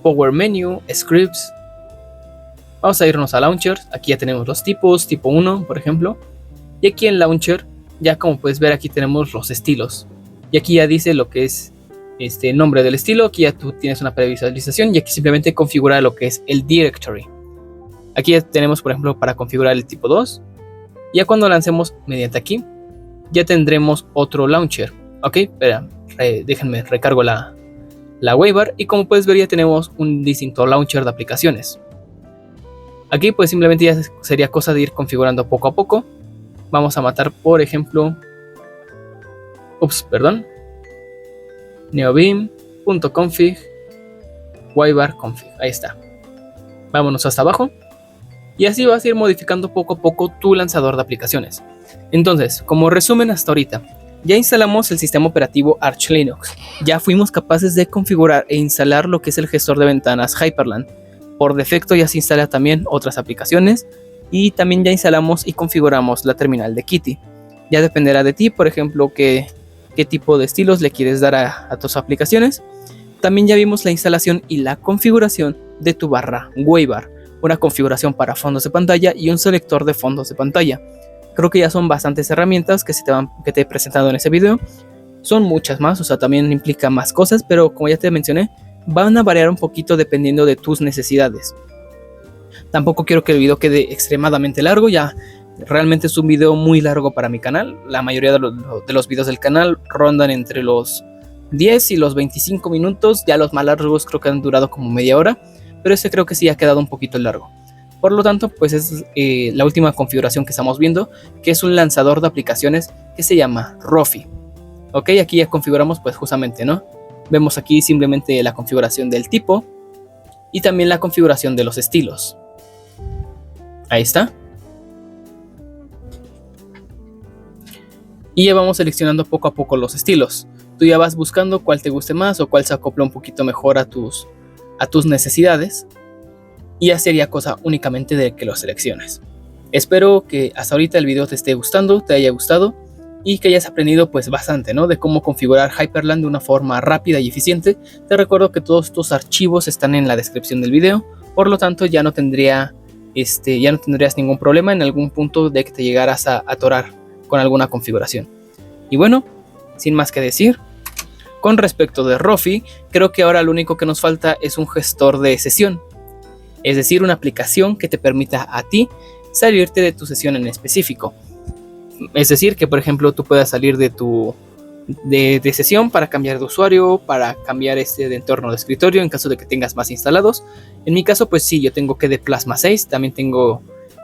Power Menu, Scripts. Vamos a irnos a Launchers. Aquí ya tenemos los tipos, tipo 1, por ejemplo. Y aquí en Launcher, ya como puedes ver, aquí tenemos los estilos. Y aquí ya dice lo que es el nombre del estilo. Aquí ya tú tienes una previsualización y aquí simplemente configura lo que es el directory. Aquí ya tenemos, por ejemplo, para configurar el tipo 2. Ya cuando lancemos mediante aquí, ya tendremos otro launcher. Ok, espera, déjenme recargo la waybar, y como puedes ver ya tenemos un distinto launcher de aplicaciones. Aquí pues simplemente ya sería cosa de ir configurando poco a poco. Vamos a matar, por ejemplo, neobim.config waybar config, ahí está. Vámonos hasta abajo y así vas a ir modificando poco a poco tu lanzador de aplicaciones. Entonces, como resumen hasta ahorita, ya instalamos el sistema operativo Arch Linux. Ya fuimos capaces de configurar e instalar lo que es el gestor de ventanas Hyprland. Por defecto ya se instala también otras aplicaciones y también ya instalamos y configuramos la terminal de Kitty. Ya dependerá de ti, por ejemplo, qué tipo de estilos le quieres dar a tus aplicaciones. También ya vimos la instalación y la configuración de tu barra waybar, una configuración para fondos de pantalla y un selector de fondos de pantalla. Creo que ya son bastantes herramientas que te he presentado en ese video. Son muchas más, o sea, también implica más cosas, pero como ya te mencioné, van a variar un poquito dependiendo de tus necesidades. Tampoco quiero que el video quede extremadamente largo, ya realmente es un video muy largo para mi canal. La mayoría de los videos del canal rondan entre los 10 y los 25 minutos, ya los más largos creo que han durado como media hora, pero ese creo que sí ha quedado un poquito largo. Por lo tanto, pues es la última configuración que estamos viendo, que es un lanzador de aplicaciones que se llama Rofi. Ok, aquí ya configuramos pues justamente, ¿no? Vemos aquí simplemente la configuración del tipo y también la configuración de los estilos. Ahí está. Y ya vamos seleccionando poco a poco los estilos. Tú ya vas buscando cuál te guste más o cuál se acopla un poquito mejor a tus necesidades. Y ya sería cosa únicamente de que lo selecciones. Espero que hasta ahorita el video te esté gustando, te haya gustado y que hayas aprendido pues bastante, ¿no? De cómo configurar Hyprland de una forma rápida y eficiente. Te recuerdo que todos estos archivos están en la descripción del video, por lo tanto ya no tendrías ningún problema en algún punto de que te llegaras a atorar con alguna configuración. Y bueno, sin más que decir, Con respecto de Rofi, creo que ahora lo único que nos falta es un gestor de sesión, es decir, una aplicación que te permita a ti salirte de tu sesión en específico. Es decir, que por ejemplo tú puedas salir de tu sesión para cambiar de usuario, para cambiar de entorno de escritorio en caso de que tengas más instalados. En mi caso, pues sí, yo tengo KDE-Plasma 6, también tengo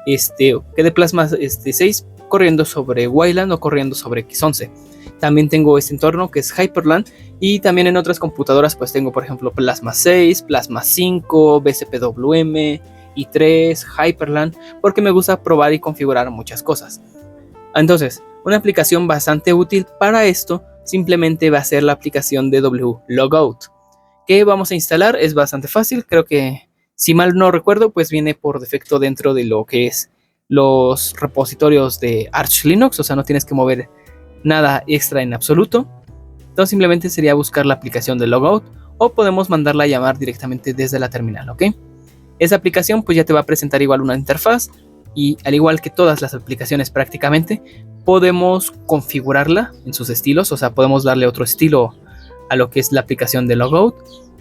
KDE-Plasma 6 corriendo sobre Wayland o corriendo sobre X11. También tengo este entorno que es Hyprland, y también en otras computadoras pues tengo por ejemplo Plasma 6, Plasma 5, BSPWM, i3, Hyprland, porque me gusta probar y configurar muchas cosas. Entonces, una aplicación bastante útil para esto simplemente va a ser la aplicación de wlogout, que vamos a instalar. Es bastante fácil, creo que si mal no recuerdo pues viene por defecto dentro de lo que es los repositorios de Arch Linux, o sea no tienes que mover nada extra en absoluto. Entonces simplemente sería buscar la aplicación de logout, o podemos mandarla a llamar directamente desde la terminal, ¿ok? Esa aplicación pues ya te va a presentar igual una interfaz, y al igual que todas las aplicaciones prácticamente, podemos configurarla en sus estilos, o sea podemos darle otro estilo a lo que es la aplicación de logout.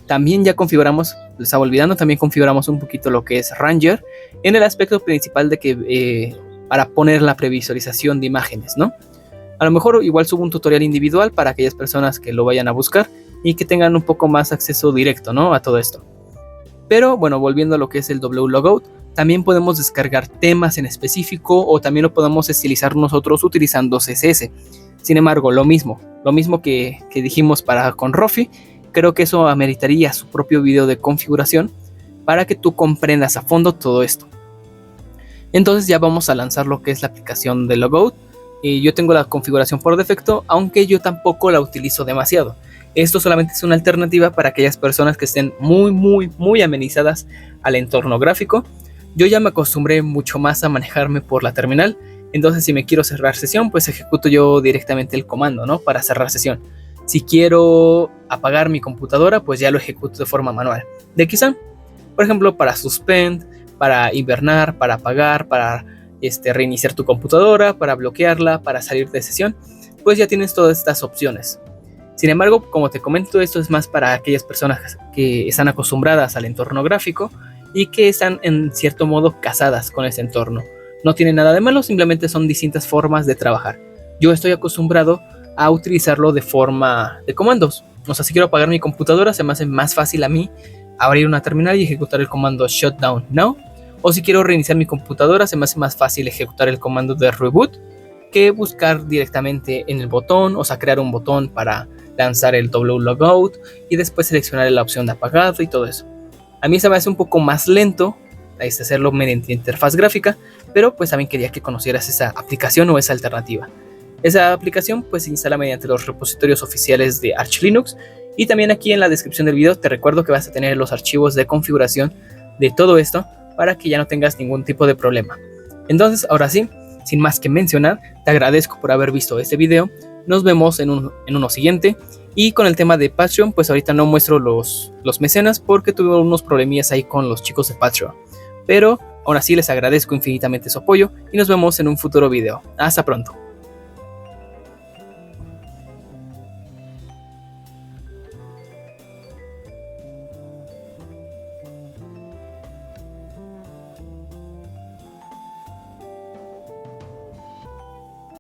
También ya configuramos, les estaba olvidando, también configuramos un poquito lo que es Ranger en el aspecto principal de que para poner la previsualización de imágenes, ¿no? A lo mejor igual subo un tutorial individual para aquellas personas que lo vayan a buscar y que tengan un poco más acceso directo, ¿no?, a todo esto. Pero bueno, volviendo a lo que es el wlogout, también podemos descargar temas en específico, o también lo podemos estilizar nosotros utilizando CSS. Sin embargo, lo mismo que dijimos con Rofi, creo que eso ameritaría su propio video de configuración para que tú comprendas a fondo todo esto. Entonces ya vamos a lanzar lo que es la aplicación de logout. Yo tengo la configuración por defecto, aunque yo tampoco la utilizo demasiado. Esto solamente es una alternativa para aquellas personas que estén muy amenizadas al entorno gráfico. Yo ya me acostumbré mucho más a manejarme por la terminal, entonces si me quiero cerrar sesión, pues ejecuto yo directamente el comando, ¿no?, para cerrar sesión. Si quiero apagar mi computadora, pues ya lo ejecuto de forma manual. De quizá, por ejemplo, para suspend, para hibernar, para apagar, para reiniciar tu computadora, para bloquearla, para salir de sesión, pues ya tienes todas estas opciones. Sin embargo, como te comento, esto es más para aquellas personas que están acostumbradas al entorno gráfico y que están en cierto modo casadas con ese entorno. No tiene nada de malo, simplemente son distintas formas de trabajar. Yo estoy acostumbrado a utilizarlo de forma de comandos. O sea, si quiero apagar mi computadora, se me hace más fácil a mí abrir una terminal y ejecutar el comando shutdown now. O si quiero reiniciar mi computadora, se me hace más fácil ejecutar el comando de reboot que buscar directamente en el botón, o sea, crear un botón para lanzar el wlogout y después seleccionar la opción de apagado y todo eso. A mí se me hace un poco más lento hacerlo mediante interfaz gráfica, pero pues también quería que conocieras esa aplicación o esa alternativa. Esa aplicación pues se instala mediante los repositorios oficiales de Arch Linux, y también aquí en la descripción del video te recuerdo que vas a tener los archivos de configuración de todo esto para que ya no tengas ningún tipo de problema. Entonces, ahora sí, sin más que mencionar, te agradezco por haber visto este video. Nos vemos en uno siguiente. Y con el tema de Patreon, pues ahorita no muestro los mecenas porque tuve unos problemillas ahí con los chicos de Patreon. Pero aún así les agradezco infinitamente su apoyo y nos vemos en un futuro video. Hasta pronto.